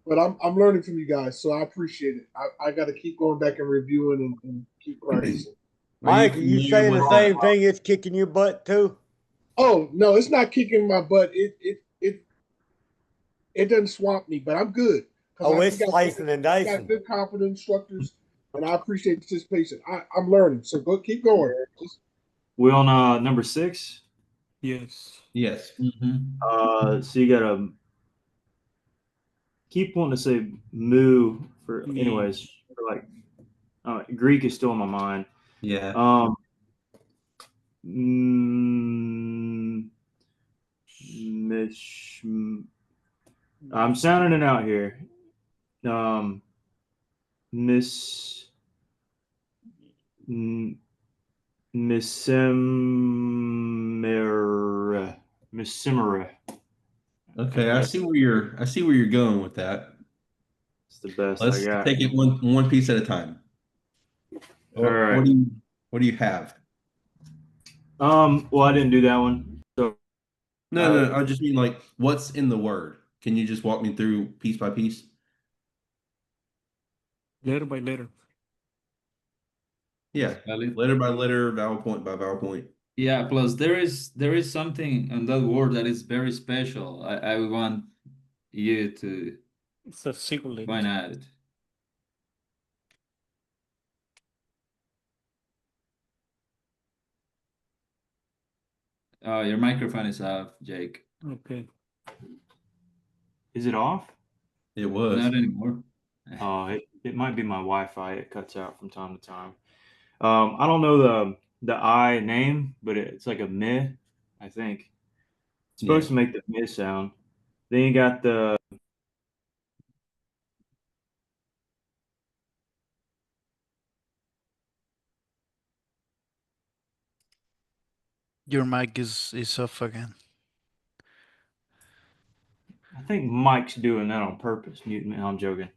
But I'm learning from you guys, so I appreciate it. I got to keep going back and reviewing and keep practicing. Mike, are you familiar saying the with same thing? It's kicking your butt too? Oh no, it's not kicking my butt. It doesn't swamp me, but I'm good because Oh, we it's slicing and we got dicing. good, confident instructors, and I appreciate the participation. I'm learning, so keep going. Just, We on number 6. Yes. Yes. So you gotta keep wanting to say moo for Me. anyways. For like Greek is still in my mind. Yeah. Mm, mish, I'm sounding it out here. Miss Missimera. Okay, I see where you're going with that. It's the best I Let's got. take it one piece at a time. All right. What do you have? Well, I didn't do that one. So No, I just mean like what's in the word. Can you just walk me through piece by piece? Letter by letter. Yeah, letter by letter, vowel point by vowel point. Yeah, plus there is something on that word that is very special. I want you to It's a single point out. Oh, your microphone is off, Jake. Okay. is it off? It was. Not anymore. Oh, it might be my Wi-Fi. It cuts out from time to time. I don't know the I name, but it's like a meh, I think. It's supposed to make the meh sound. Then you got the Your mic is off again. I think Mike's doing that on purpose. Muting me. No, I'm joking.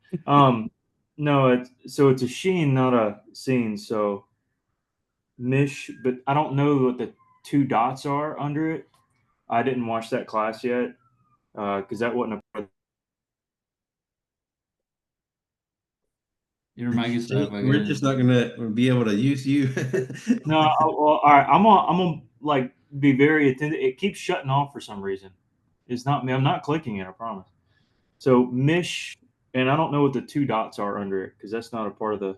No, it's a sheen, not a scene. So mish, but I don't know what the 2 dots are under it. I didn't watch that class yet because that wasn't a. Your mic is off We're again. just not gonna be able to use you. No, well, all right. I'm gonna like be very attentive. It keeps shutting off for some reason. It's not me. I'm not clicking it. I promise. So mish, and I don't know what the 2 dots are under it because that's not a part of the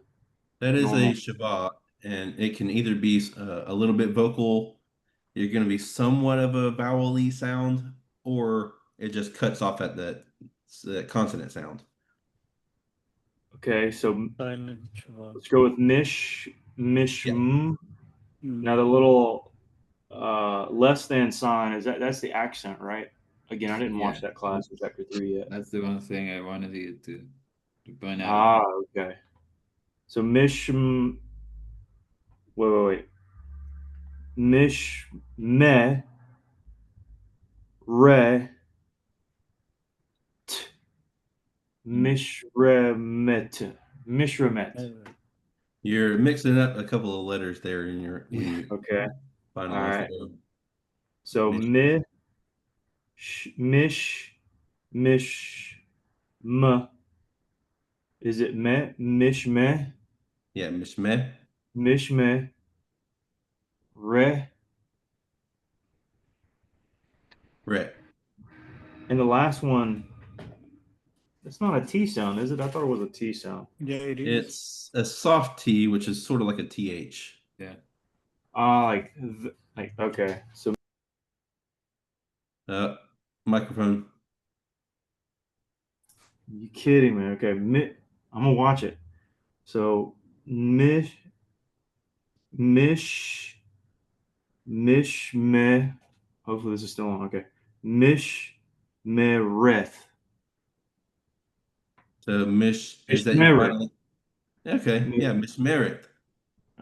That is normal. a Shabbat, and it can either be a little bit vocal, you're going to be somewhat of a vowel-y sound, or it just cuts off at the consonant sound. Okay, so Silent. let's go with mish, mish. Yeah. Now the little less than sign that's the accent, right? Again, I didn't watch Yeah. that class in chapter 3 yet. That's the one thing I wanted you to point out. Ah, okay. So mish. Wait. Mish me re t mishremet mishremet. You're mixing up a couple of letters there when you Okay. finalize All right. the So mish. mish m. Is it me? Mish me? Yeah, mishmeh. Mish me re. Right. And the last one, it's not a T sound, is it? I thought it was a T sound. Yeah, it is. It's a soft T, which is sort of like a TH. Yeah. Like okay. So Microphone. you kidding me? Okay, I'm gonna watch it. So mish me. Hopefully this is still on. Okay, mish mereth. So mish, is that your Mishmeret. final? Okay, yeah, mishmeret.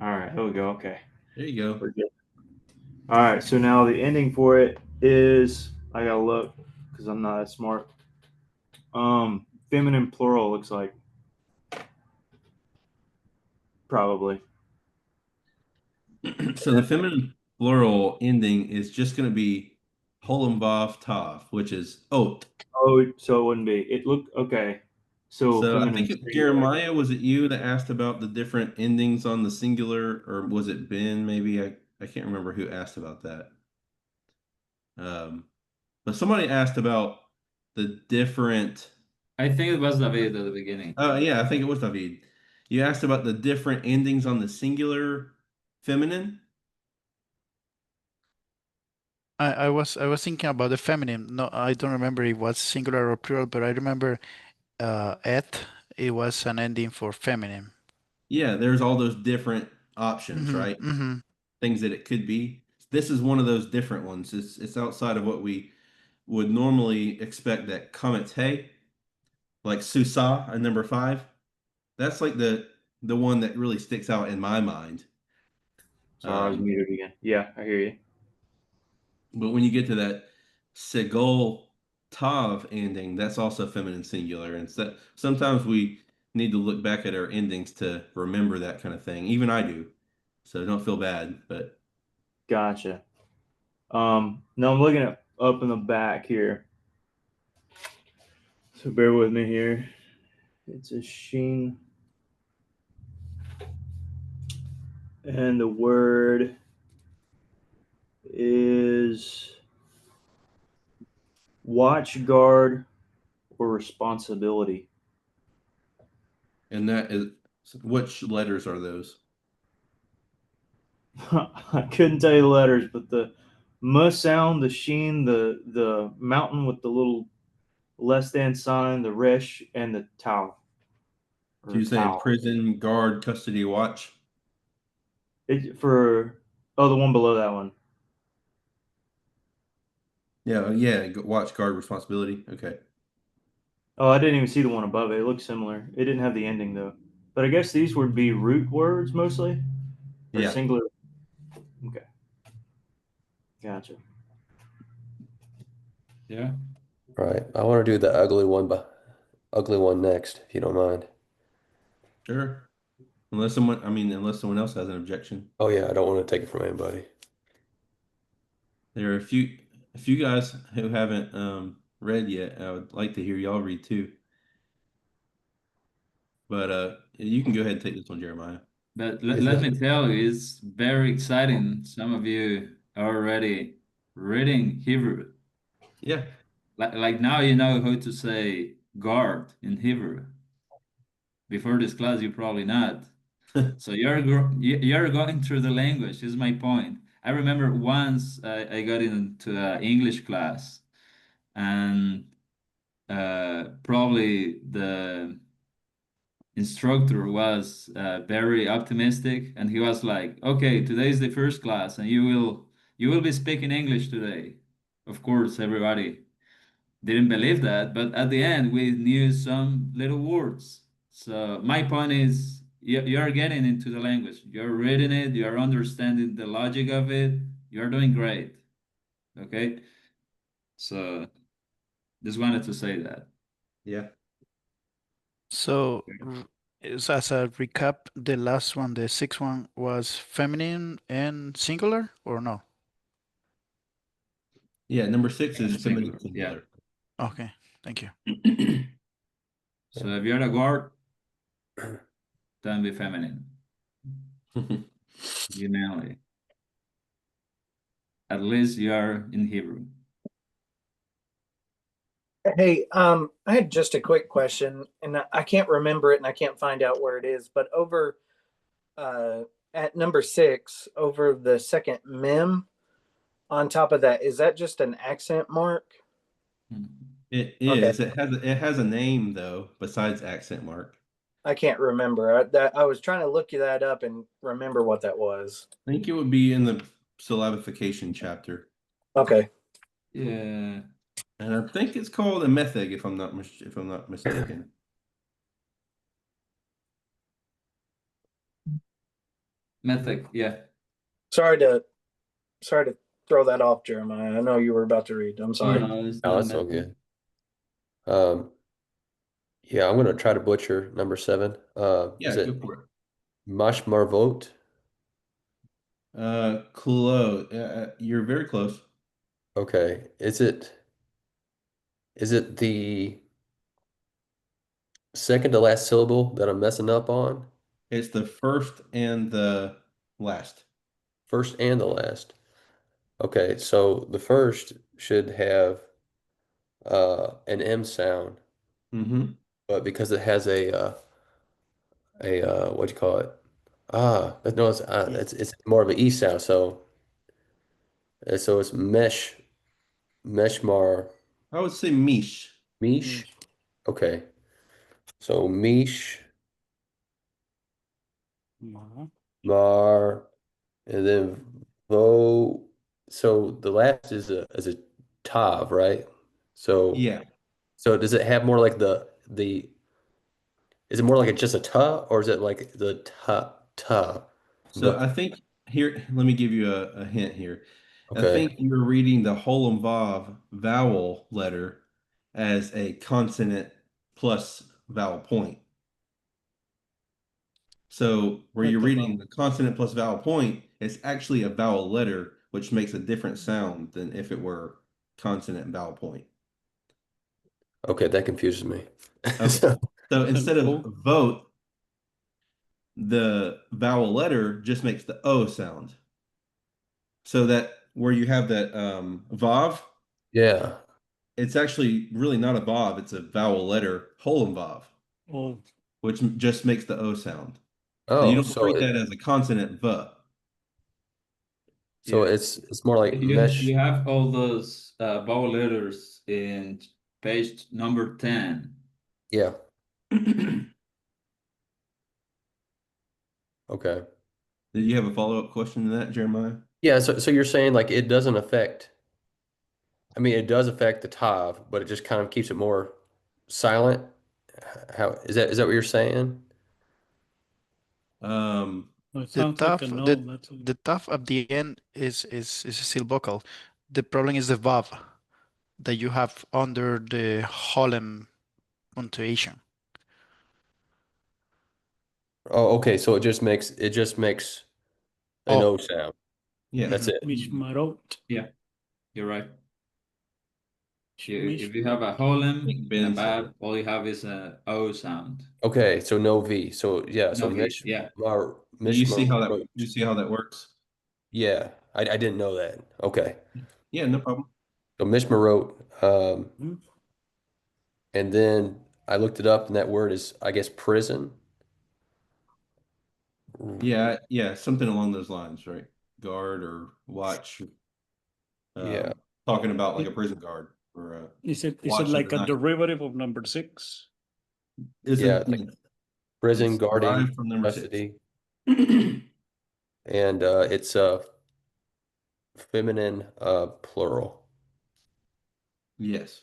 All right, here we go. Okay, There you go. we're good. All right, so now the ending for it is I gotta look because I'm not that smart. Feminine plural looks like probably. So the feminine plural ending is just going to be holembav taf, which is oat. Oh, so it wouldn't be. It looked okay. So So I feminine think singular. Jeremiah, was it you that asked about the different endings on the singular, or was it Ben? Maybe I can't remember who asked about that. But somebody asked about the different. I think it was David at the beginning. Oh yeah, I think it was David. You asked about the different endings on the singular feminine. I was thinking about the feminine. No, I don't remember if it was singular or plural, but I remember et it was an ending for feminine. Yeah, there's all those different options, Mm-hmm, right? mm-hmm. Things that it could be. This is one of those different ones. It's outside of what we would normally expect that comets, hey, like Susa at number 5. That's like the one that really sticks out in my mind. Sorry, I was muted again. Yeah, I hear you. But when you get to that Segol Tav ending, that's also feminine singular. And so sometimes we need to look back at our endings to remember that kind of thing. Even I do. So don't feel bad. But Gotcha. No, I'm looking at up in the back here. So bear with me here. It's a sheen. And the word is watch, guard, or responsibility. and that is which letters are those? I couldn't tell you the letters, but the M sound, the sheen, the mountain with the little less than sign, the resh, and the tau. So you say prison, guard, custody, watch? The one below that one. Yeah, watch, guard, responsibility. Okay. Oh, I didn't even see the one above it. It looks similar. It didn't have the ending though. But I guess these would be root words mostly, or Yeah. singular. Okay, gotcha. Yeah. Right. I want to do the ugly one, but ugly one next, if you don't mind. Sure. Unless someone else has an objection. Oh yeah, I don't want to take it from anybody. There are a few guys who haven't read yet. I would like to hear y'all read too. But you can go ahead and take this one, Jeremiah. But let me tell you, it's very exciting. Some of you are already reading Hebrew. Yeah. Like now you know how to say guard in Hebrew. Before this class, you probably not. So you're going through the language, is my point. I remember once I got into an English class, and probably the instructor was very optimistic, and he was like, "Okay, today is the first class, and you will be speaking English today." Of course, everybody didn't believe that, but at the end, we knew some little words. So my point is, you're getting into the language. You're reading it. You're understanding the logic of it. You're doing great. Okay. So just wanted to say that. Yeah. So, as a recap, the last one, the sixth one, was feminine and singular, or no? Yeah, number 6 is Singular. feminine Yeah. singular. Okay, thank you. So if you're a guard, then be feminine. Humanly. At least you are in Hebrew. Hey, I had just a quick question, and I can't remember it, and I can't find out where it is. But over at number 6, over the second mem, on top of that, is that just an accent mark? It Okay. is. It has a name though, besides accent mark. I can't remember. I was trying to look that up and remember what that was. I think it would be in the syllabification chapter. Okay. Yeah. And I think it's called a method if I'm not mistaken. Method. Yeah. Sorry to throw that off, Jeremiah. I know you were about to read. I'm Oh sorry. no, it's No, not that's all method. good. Yeah, I'm gonna try to butcher number 7. Yeah, Is go it for it. Mashmarvot? Close. You're very close. Okay. Is it the second to last syllable that I'm messing up on? It's the first and the last. First and the last. Okay, so the first should have an M sound, Mm-hmm. but because it has what do you call it? No, it's more of an E sound, so it's meshmar I would say mish. mish. Okay, so mish Mhm. mar, and then vo. So the last is a tav, right? So Yeah. so does it have more like the is it more like it's just a ta, or is it like the ta? So But I think here, let me give you a hint here. I okay. think you're reading the Holem Vav vowel letter as a consonant plus vowel point. So where Like you're the reading vowel. the consonant plus vowel point, it's actually a vowel letter, which makes a different sound than if it were consonant and vowel point. Okay, that confuses me. Okay. So, So And instead of oh, vote, the vowel letter just makes the O sound. So that where you have that Vav, yeah. it's actually really not a Vav, it's a vowel letter, Holem Vav, oh, which just makes the O sound. So you Oh, don't read that as a consonant V. so Yeah. it's more like You mesh. have all those vowel letters in page number 10. Yeah. Okay. Did you have a follow-up question to that, Jeremiah? Yeah, so you're saying like it doesn't affect, I mean, it does affect the tav, but it just kind of keeps it more silent. How is that what you're saying? Um, it The sounds like a tough no. the That's the tough at the end is still vocal. The problem is the vav that you have under the Holem punctuation. Oh, okay. So it just makes an Oh. O sound. yeah. That's Mhm. it. Mishmarot. Yeah, you're right. If you have a I holem think and a Ben said it. bab, all you have is a O sound. Okay, so no V. So yeah, so No V. Yeah. Do you see how mishmar. that works? Yeah, I didn't know that. Okay. Yeah, no problem. So Mishmarot, Mhm. and then I looked it up, and that word is, I guess, prison. Yeah, something along those lines, right? Guard or watch. Yeah, Talking about like a It- prison guard or a Is it watch of like the a night. derivative of number 6? yeah, Isn't it's like prison, it's guarding, derived from number 6. custody, and it's feminine, plural. Yes.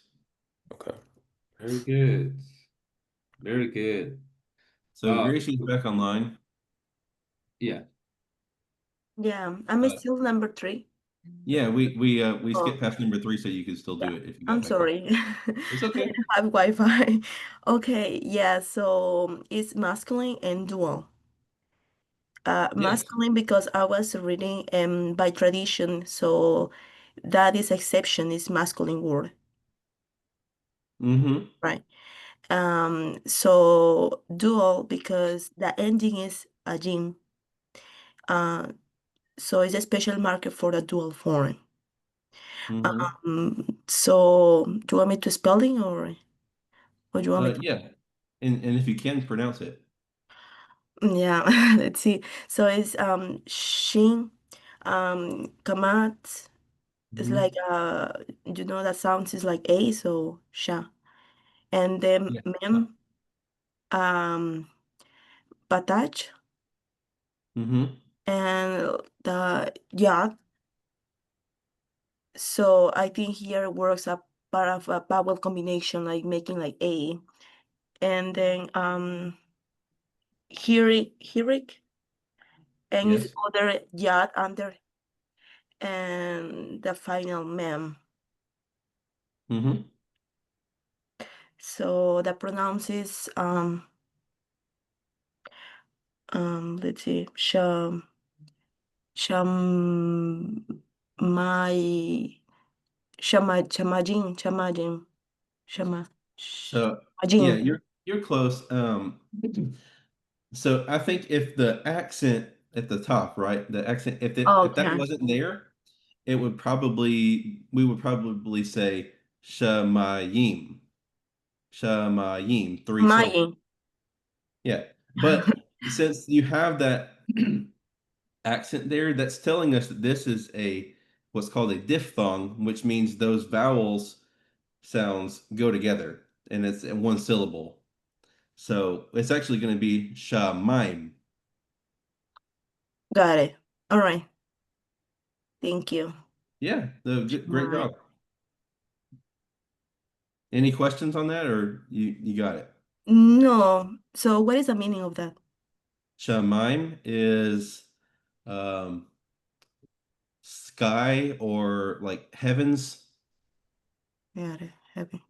Okay. Very good. Very good. So Gracie's back online. Yeah. Yeah, I'm Uh, still number 3. yeah, we Oh, skipped past number 3 so you could still yeah. do it if you got I'm back on. sorry. It's I okay. don't have Wi-Fi. Okay, yeah, so it's masculine and dual. Yes. Masculine because I was reading by tradition, so that is exception is masculine word, Mm-hmm. right? So dual because the ending is a gene. Uh, so it's a special marker for the dual form. Mm-hmm. So do you want me to spelling or do you want me to? Yeah. And if you can pronounce it. Yeah, let's see. So it's shin, kamat. It's Mm-hmm. like that sounds is like a, so sha. And then Yeah. mem, um, patach, Mm-hmm. and the yod. So I think here works a part of a vowel combination, like making like a, and then hirik, and is Yes. other yod under, and the final mem. Mm-hmm. So the pronouns is let's see, sham, my, chamajin, shama, So yeah, shamajin. You're close. So I think if the accent at the top, right, the accent, if that Okay. wasn't there, we would probably say shamayim, shamayim, 3 syllables. Mayin. Yeah, but since you have that accent there, that's telling us that this is what's called a diphthong, which means those vowels sounds go together, and it's in one syllable. So it's actually going to be shamayim. Got it. All right. Thank you. Yeah, great Right. job. Any questions on that, or you got it? No. So what is the meaning of that? Shamaim is sky or like heavens. Got it. Heaven.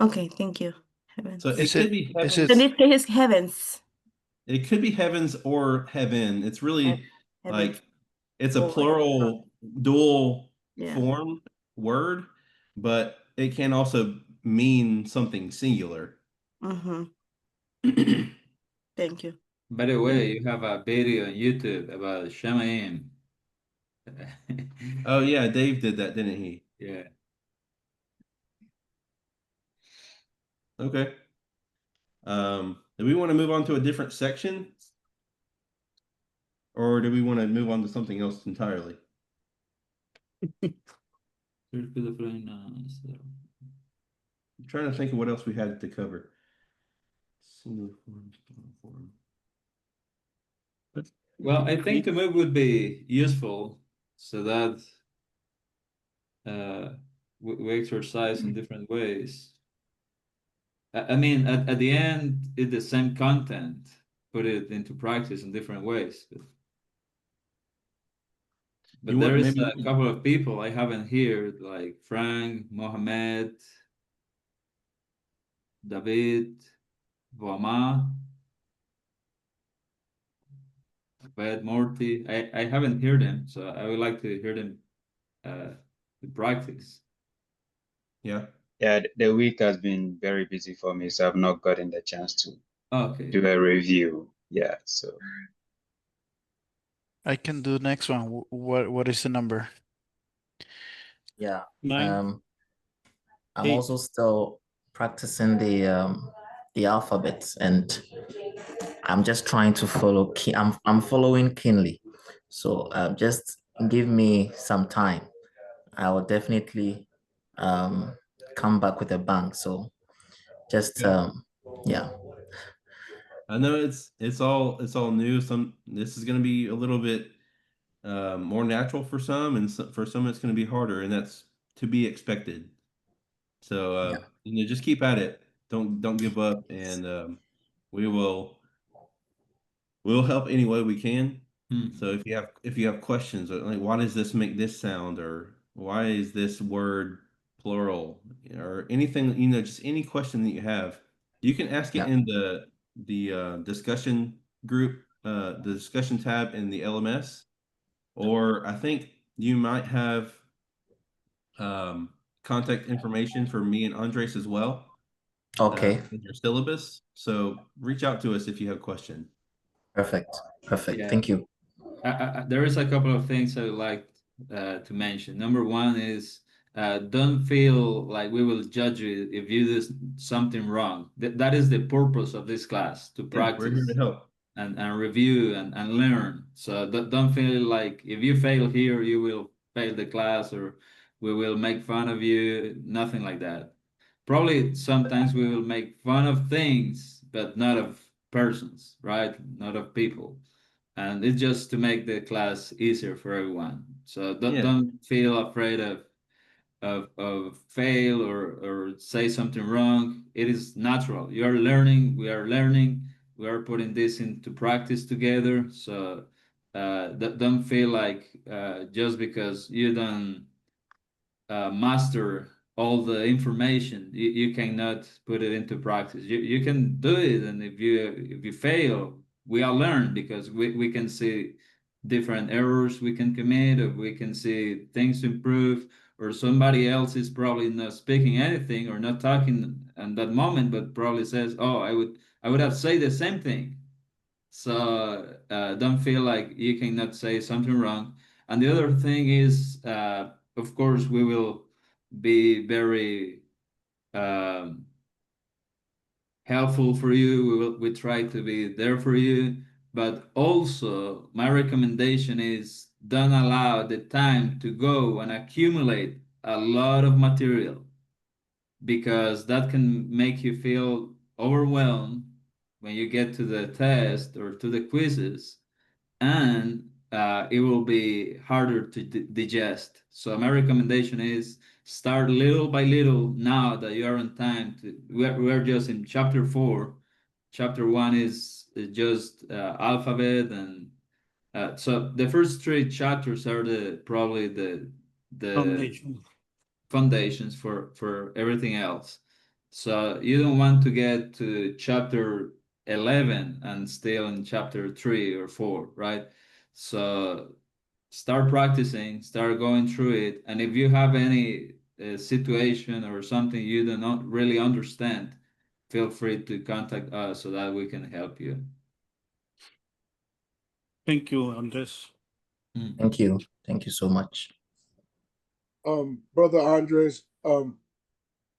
Okay, thank you. Heavens. So it Is could it be is So heavens. in it this case, heavens. It could be heavens or heaven. It's really Heavens. like it's a Oh, plural dual yeah. form word, but it can also mean something singular. Mm-hmm. Thank you. By the way, you have a video on YouTube about Shamayim. Oh yeah, Dave did that, didn't he? Yeah. Okay. Do we want to move on to a different section? Or do we want to move on to something else entirely? I'm trying to think of what else we had to cover. Singular form, plural form. Well, I think the move would be useful so that we exercise in different ways. I mean, at the end, it's the same content, put it into practice in different ways. But You want there is maybe a couple of people I haven't heard, like Frank, Mohamed, David, Voama, Fed, Morty. I haven't heard them, so I would like to hear them in practice. yeah. Yeah, the week has been very busy for me, so I've not gotten the chance to Okay. do a review. Yeah, so I can do next one. What is the number? Yeah. 9, I'm 8. also still practicing the alphabet, and I'm just trying to follow. I'm following keenly. So just give me some time. I will definitely come back with a bang. So just Yeah. yeah. I know it's all new. This is going to be a little bit more natural for some, and for some it's going to be harder, and that's to be expected. So Yeah. just keep at it. Don't give up, and we will we'll help any way we can. So if you have questions like why does this make this sound, or why is this word plural, or anything, just any question that you have, you can ask it Yeah. in the discussion group, the discussion tab in the LMS, or I think you might have contact information for me and Andres as well. Okay. In your syllabus. So reach out to us if you have questions. Perfect. Perfect. Yeah. Thank you. There is a couple of things I would like to mention. Number one is don't feel like we will judge you if you do something wrong. That is the purpose of this class, to Yeah, we're here practice to help. and review and learn. So don't feel like if you fail here, you will fail the class or we will make fun of you. Nothing like that. Probably sometimes we will make fun of things, but not of persons, right? Not of people. And it's just to make the class easier for everyone. So don't feel afraid of fail or say something wrong. It is natural. You are learning, we are learning, we are putting this into practice together. So don't feel like just because you don't master all the information, you cannot put it into practice. You can do it, and if you fail, we all learn because we can see different errors we can commit, or we can see things to improve, or somebody else is probably not speaking anything or not talking at that moment, but probably says, "Oh, I would have said the same thing." So don't feel like you cannot say something wrong. And the other thing is, of course, we will be very um, helpful for you. We try to be there for you. But also, my recommendation is don't allow the time to go and accumulate a lot of material, because that can make you feel overwhelmed when you get to the test or to the quizzes, and it will be harder to digest. So my recommendation is start little by little now that you are on time. We're just in chapter 4. Chapter 1 is just alphabet, and so the first 3 chapters are probably the Foundation. foundations for everything else. So you don't want to get to chapter 11 and still in chapter 3 or 4, right? So start practicing, start going through it, and if you have any situation or something you do not really understand, feel free to contact us so that we can help you. Thank you, Andres. Thank you. Thank you so much. Brother Andres,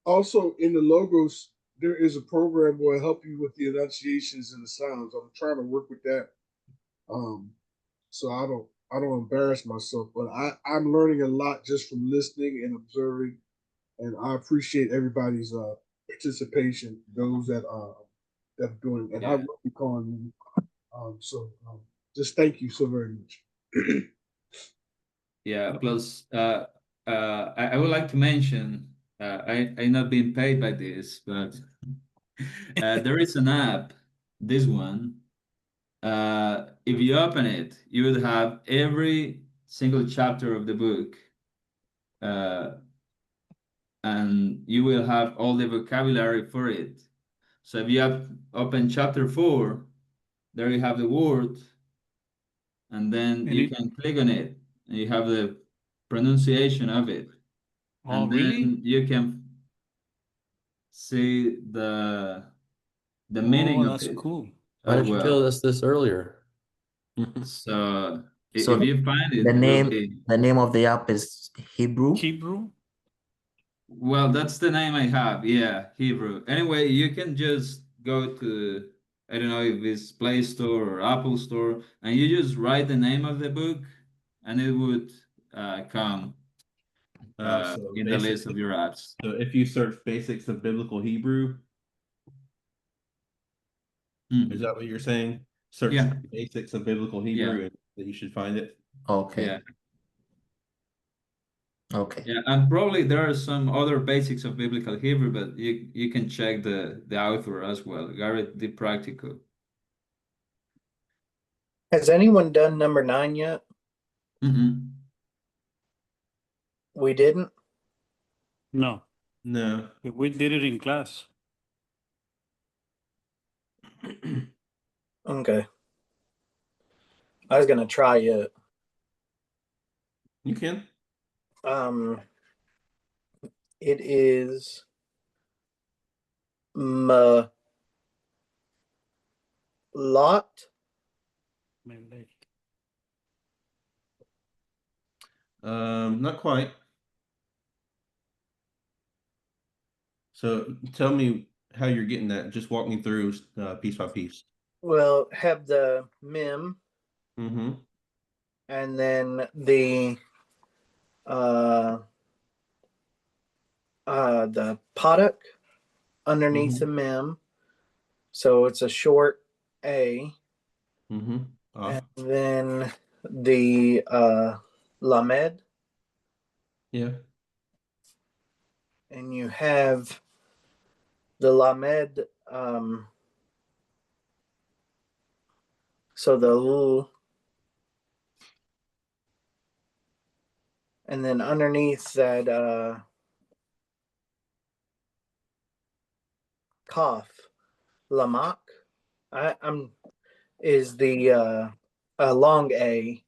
also in the logos, there is a program where will help you with the enunciations and the sounds. I'm trying to work with that. So I don't embarrass myself, but I'm learning a lot just from listening and observing, and I appreciate everybody's participation. Those that are doing, and I Yeah. will be calling you. Just thank you so very much. Yeah, plus I would like to mention I not being paid by this, but there is an app, this one. If you open it, you would have every single chapter of the book, uh, and you will have all the vocabulary for it. So if you have open chapter 4, there you have the word, and then And you it, can click on it, and you have the pronunciation of it, oh, and really? then you can see the meaning Oh, of that's it cool. Why as didn't you tell well. us this earlier? So if So you find it, the it will name be, the name of the app is Hebrew. Hebrew? well, that's the name I have. Yeah, Hebrew. Anyway, you can just go to, I don't know if it's Play Store or Apple Store, and you just write the name of the book, and it would come So in the list of your apps. So if you search basics of biblical Hebrew, is that what you're saying? Search Yeah. basics of biblical Hebrew, Yeah. and that you should find it. Okay. Yeah. Okay. Yeah, and probably there are some other basics of biblical Hebrew, but you can check the author as well, Garrett Di Practico. Has anyone done number 9 yet? Mm-mm. We didn't. No, No. we did it in class. Okay. I was gonna try it. You can. It is lot. Not quite. So tell me how you're getting that. Just walk me through piece by piece. Well, have the mem Mm-hmm. and then the potok underneath the mem. So it's a short A. Mm-hmm. And then the lamed. Yeah. And you have the lamed, so the l, and then underneath that cough, lamak, I'm is the long A,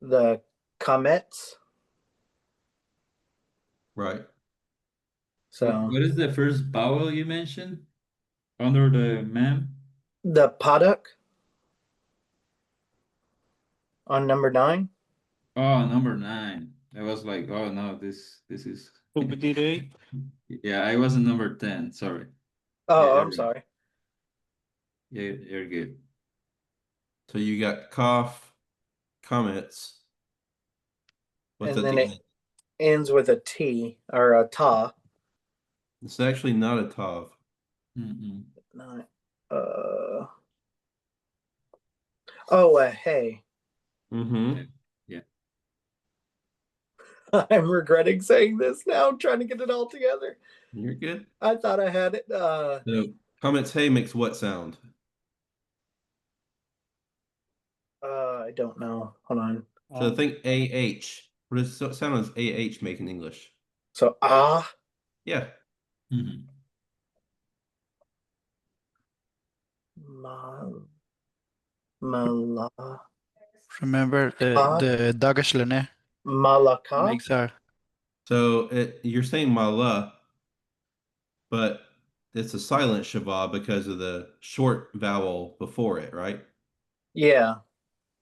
the comets, Right. So What is the first vowel you mentioned under the mem? the paddock on number 9. Oh, number 9. I was like, oh no, this is Ubidire. yeah, I was in number 10. Sorry. Oh, Yeah, I'm sorry. yeah, you're good. So you got cough, comments. What's And at then the it end? ends with a T or a ta. It's actually not a tav. Mm-mm. 9. Oh, a hey. Mm-hmm. Yeah. I'm regretting saying this now. I'm trying to get it all together. You're good. I thought I had it. So comments hey makes what sound? I don't know. Hold on. So think AH. What does sound does AH make in English? So Yeah. Mhm. Mala Remember the Dagesh Lene Malaka. makes a So you're saying mala, but it's a silent shava because of the short vowel before it, right? Yeah.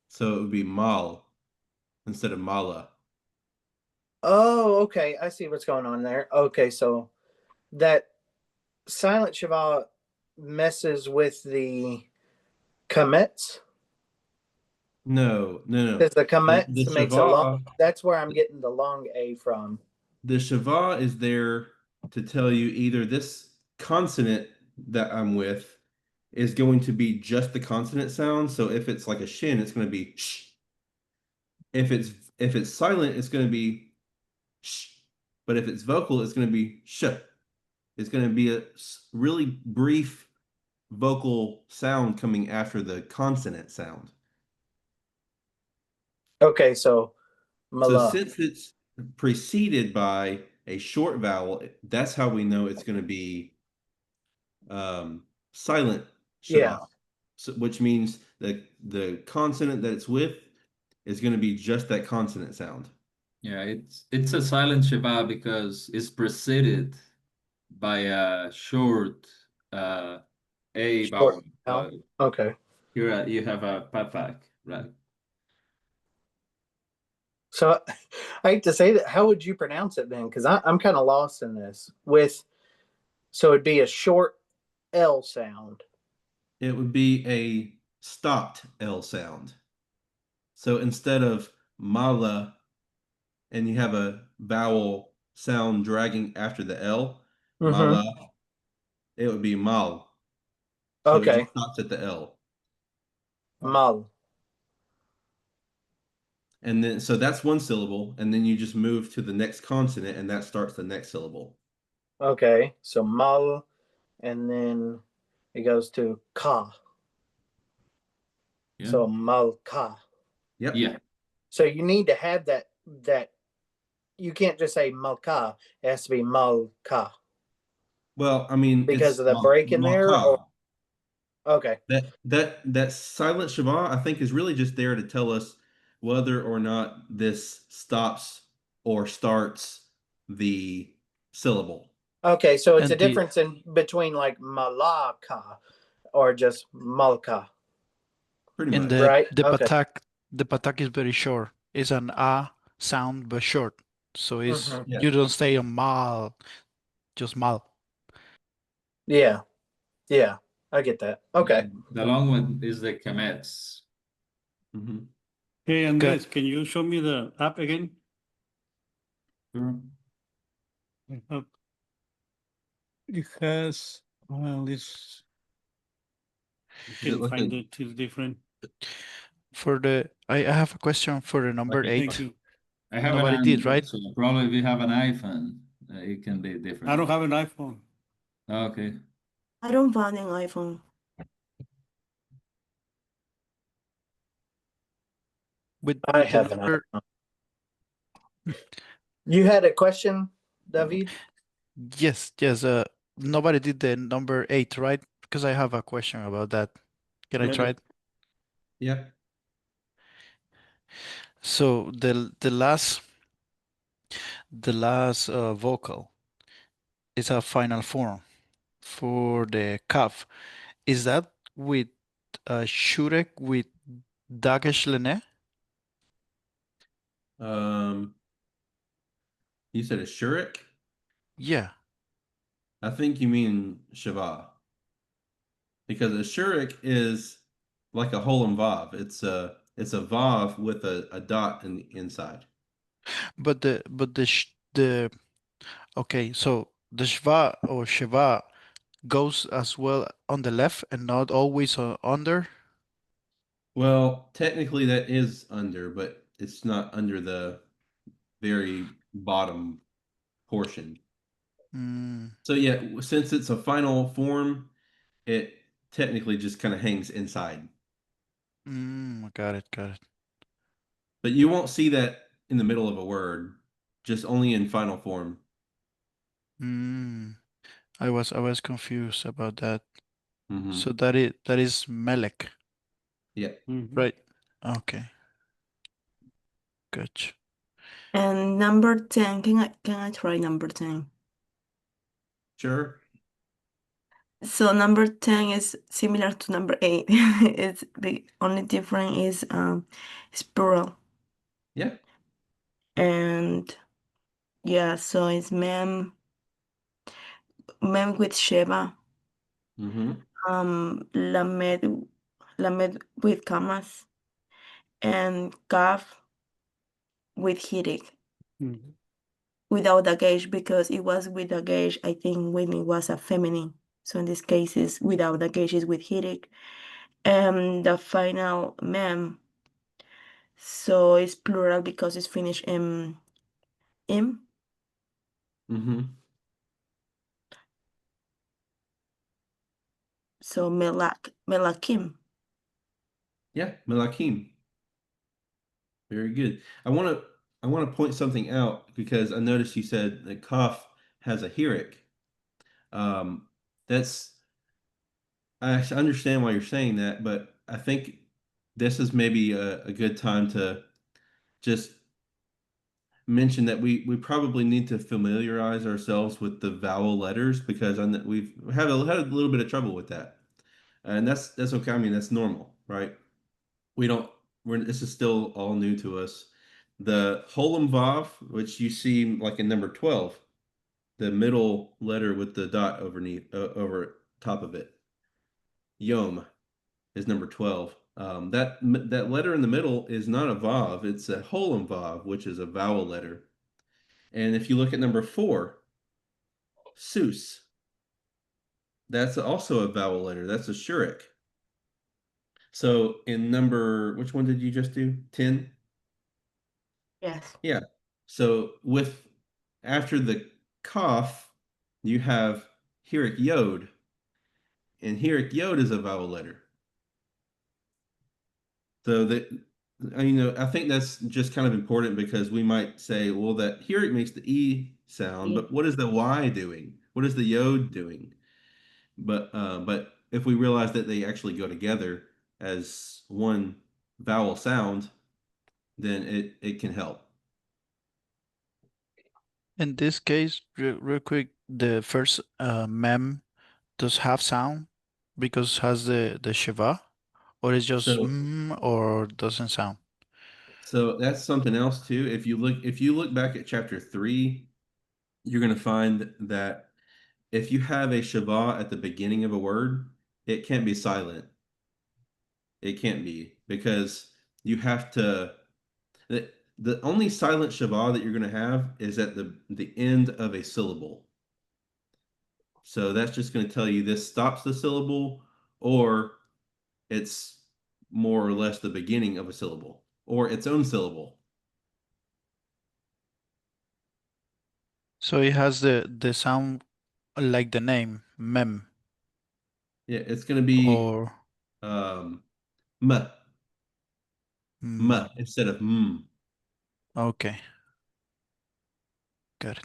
So it would be mal instead of mala. Oh, okay. I see what's going on there. Okay, so that silent Shiva messes with the Kamets. No. Because the The Kamets makes a long. shava, That's where I'm getting the long A from. the shava is there to tell you either this consonant that I'm with is going to be just the consonant sound. So if it's like a shin, it's going to be sh. If it's silent, it's going to be sh. But if it's vocal, it's going to be sh. It's going to be a really brief vocal sound coming after the consonant sound. Okay, so So Mala. since it's preceded by a short vowel, that's how we know it's going to be silent Yeah. shabbat. So, which means that the consonant that it's with is going to be just that consonant sound. Yeah, it's a silent shiva because it's preceded by a short a Short vowel. vowel. Okay. Here you have a papak, right? So I hate to say that. How would you pronounce it then? Because I'm kind of lost in this. So it'd be a short L sound. It would be a stopped L sound. So instead of mala, and you have a vowel sound dragging after the L, Mm-hmm. mala, it would be mal. So it Okay. just stops at the L. Mal. And then, so that's one syllable, and then you just move to the next consonant, and that starts the next syllable. Okay. So mal, and then it goes to ka. Yeah. So mal ka. Yep. Yeah. So you need to have that. You can't just say malka. It has to be malka Well, I mean, because it's of the break in there. Or malka. okay. That silent shava, I think, is really just there to tell us whether or not this stops or starts the syllable. Okay. So it's a and the difference in between like malaka or just malka. Pretty in much. Right. the Okay. patak is very short. It's an sound but short. So it's Mhm. Yeah. you don't say a mal, just mal. Yeah. Yeah. I get that. Okay. The long one is the kamets. Mhm. Hey, Good. Andres, can you show me the app again? Sure. It has, well, it's, Is it can't like find a, it, it's different. For the I have a question for the number Okay, Thank 8. you. I have Nobody an did, Android, right? so probably if you have an iPhone, it can be different. I don't have an iPhone. Okay. I don't find an iPhone. With I the have an number iPhone. You had a question, David? yes, nobody did the number 8, right? Because I have a question about that. Can I Yeah, try it? yeah? So the last the last vocal is a final form for the kaf. Is that with Shurek with Dagesh Lene? You said a shurik? Yeah, I think you mean Shiva. Because a shurik is like a Holem Vav. It's a Vav with a dot in the inside. but the okay, so the Shva or Shiva goes as well on the left and not always under. Well, technically that is under, but it's not under the very bottom portion. Mm, So yeah, since it's a final form, it technically just kind of hangs inside. got it, got it. But you won't see that in the middle of a word, just only in final form. Mm, I was confused about that. Hmm. So that is Melek, Yeah. Mhm. right? Okay, good. And number 10, can I try number 10? Sure. So number 10 is similar to number 8. It's the only difference is it's plural. Yeah. And yeah, so it's mem with Sheva, Hmm. lamed with commas, and kaf with hirik Mhm. without the gauge, because it was with the gauge, I think, when it was a feminine. So in this case, it's without the gauge, is with hirik. And the final mem, so it's plural because it's finished in im. Hmm. So melakim. Yeah. Melakim. Very good. I want to point something out because I noticed you said that Kaf has a hirik. Um, that's I understand why you're saying that, but I think this is maybe a good time to just mention that we probably need to familiarize ourselves with the vowel letters because we've had a little bit of trouble with that, and that's okay. I mean, that's normal, right? We don't. This is still all new to us. The Holem Vav, which you see like in number 12, the middle letter with the dot over top of it, Yom is number 12. That letter in the middle is not a Vav, it's a Holem Vav, which is a vowel letter. And if you look at number 4, Sus, that's also a vowel letter. That's a Shurik. So in which one did you just do? 10? Yes. Yeah. So after the Kaf, you have Hirik Yod, and Hirik Yod is a vowel letter. So I think that's just kind of important because we might say, well, that here it makes the E sound, but what is the Y doing? What is the Yod doing? But if we realize that they actually go together as one vowel sound, then it can help. In this case, real quick, the first mem does have sound because has the Shiva, or it's just So or doesn't sound. so that's something else too. If you look back at chapter 3, you're going to find that if you have a Shiva at the beginning of a word, it can't be silent. It can't be because you have to. The only silent Shiva that you're going to have is at the end of a syllable. So that's just going to tell you this stops the syllable, or it's more or less the beginning of a syllable, or its own syllable. So it has the sound like the name mem Yeah, it's going to be or um, m, mm, instead of m. okay, got it.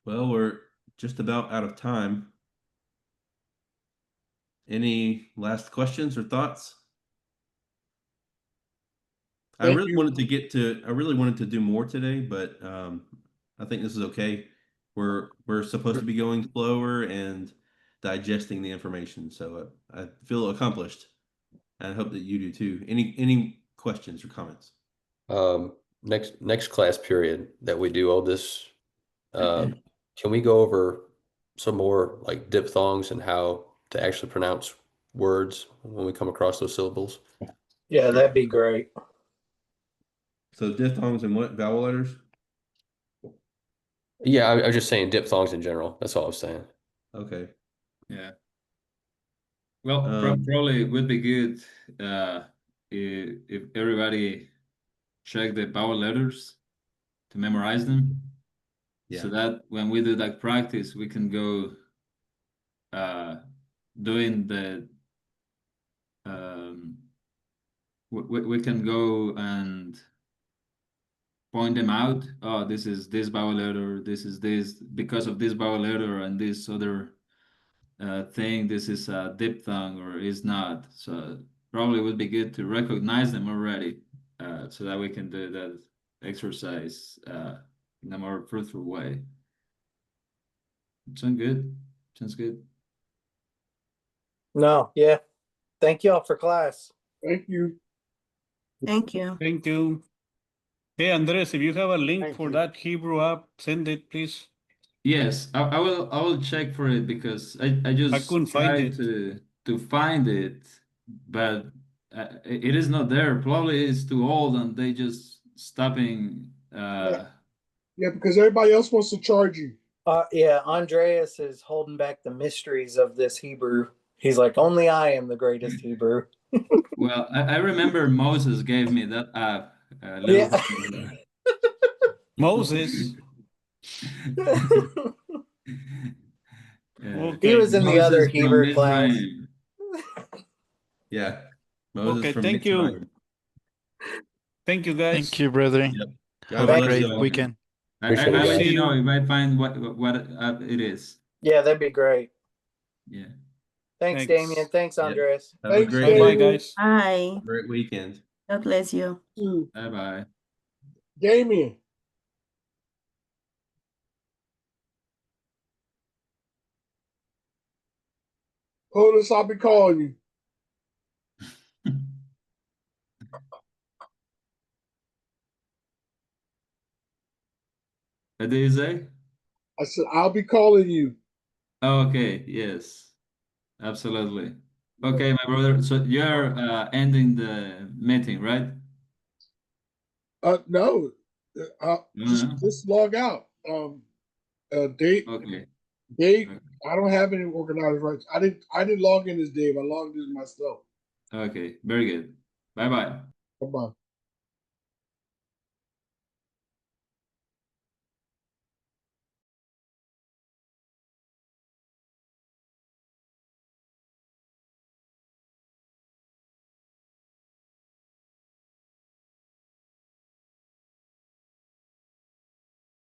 Well, we're just about out of time. Any last questions or thoughts? I Thank really you. wanted to get to. I really wanted to do more today, but I think this is okay. We're supposed to be going slower and digesting the information, so I feel accomplished. And I hope that you do too. Any questions or comments? Next class period that we do all this, can we go over some more like diphthongs and how to actually pronounce words when we come across those syllables? Yeah, that'd be great. So diphthongs and what vowel letters? Yeah, I was just saying diphthongs in general. That's all I was saying. Okay. Yeah. Well, Um, probably it would be good if everybody check the vowel letters to memorize them, so Yeah. that when we do that practice, we can go doing the we can go and point them out. Oh, this is this vowel letter. This is this because of this vowel letter and this other thing. This is a diphthong or is not. So probably would be good to recognize them already, so that we can do that exercise in a more fruitful way. Sound good? Sounds good. No, yeah. Thank y'all for class. Thank you. Thank you. Thank you. Hey, Andres, if you have a link Thank for you. that Hebrew app, send it, please. Yes, I will check for it because I just couldn't find tried it. to find it, but it is not there. Probably it's too old and they just stopping. Yeah, because everybody else wants to charge you. Yeah, Andreas is holding back the mysteries of this Hebrew. He's like, only I am the greatest Hebrew. Well, I remember Moses gave me that app a little Yeah. while ago. Moses. He was in the other Moses from Hebrew class. Israel. Yeah. Moses Okay, from thank you. Mitzrayim. Thank you, guys. Thank you, brethren. Yep. Have God a bless great y'all. weekend. Appreciate it, I'll let guys. you know See if I find what it is. Yeah, that'd be great. Yeah. Thanks, Thanks. Damien. Thanks, Yep. Andres. Have a Thanks, great Bye-bye, Damien. guys. Bye. great weekend. God bless you. Bye bye. Damien. Hold I'll be calling you. What did you say? I said, I'll be calling you. Oh, okay. Yes. Absolutely. Okay, my brother. So you're ending the meeting, right? No. No. Just log out. Dave, Okay. Dave, I don't have any organized rights. I didn't log in as Dave. I logged in myself. Okay. Very good. Bye bye. Bye-bye.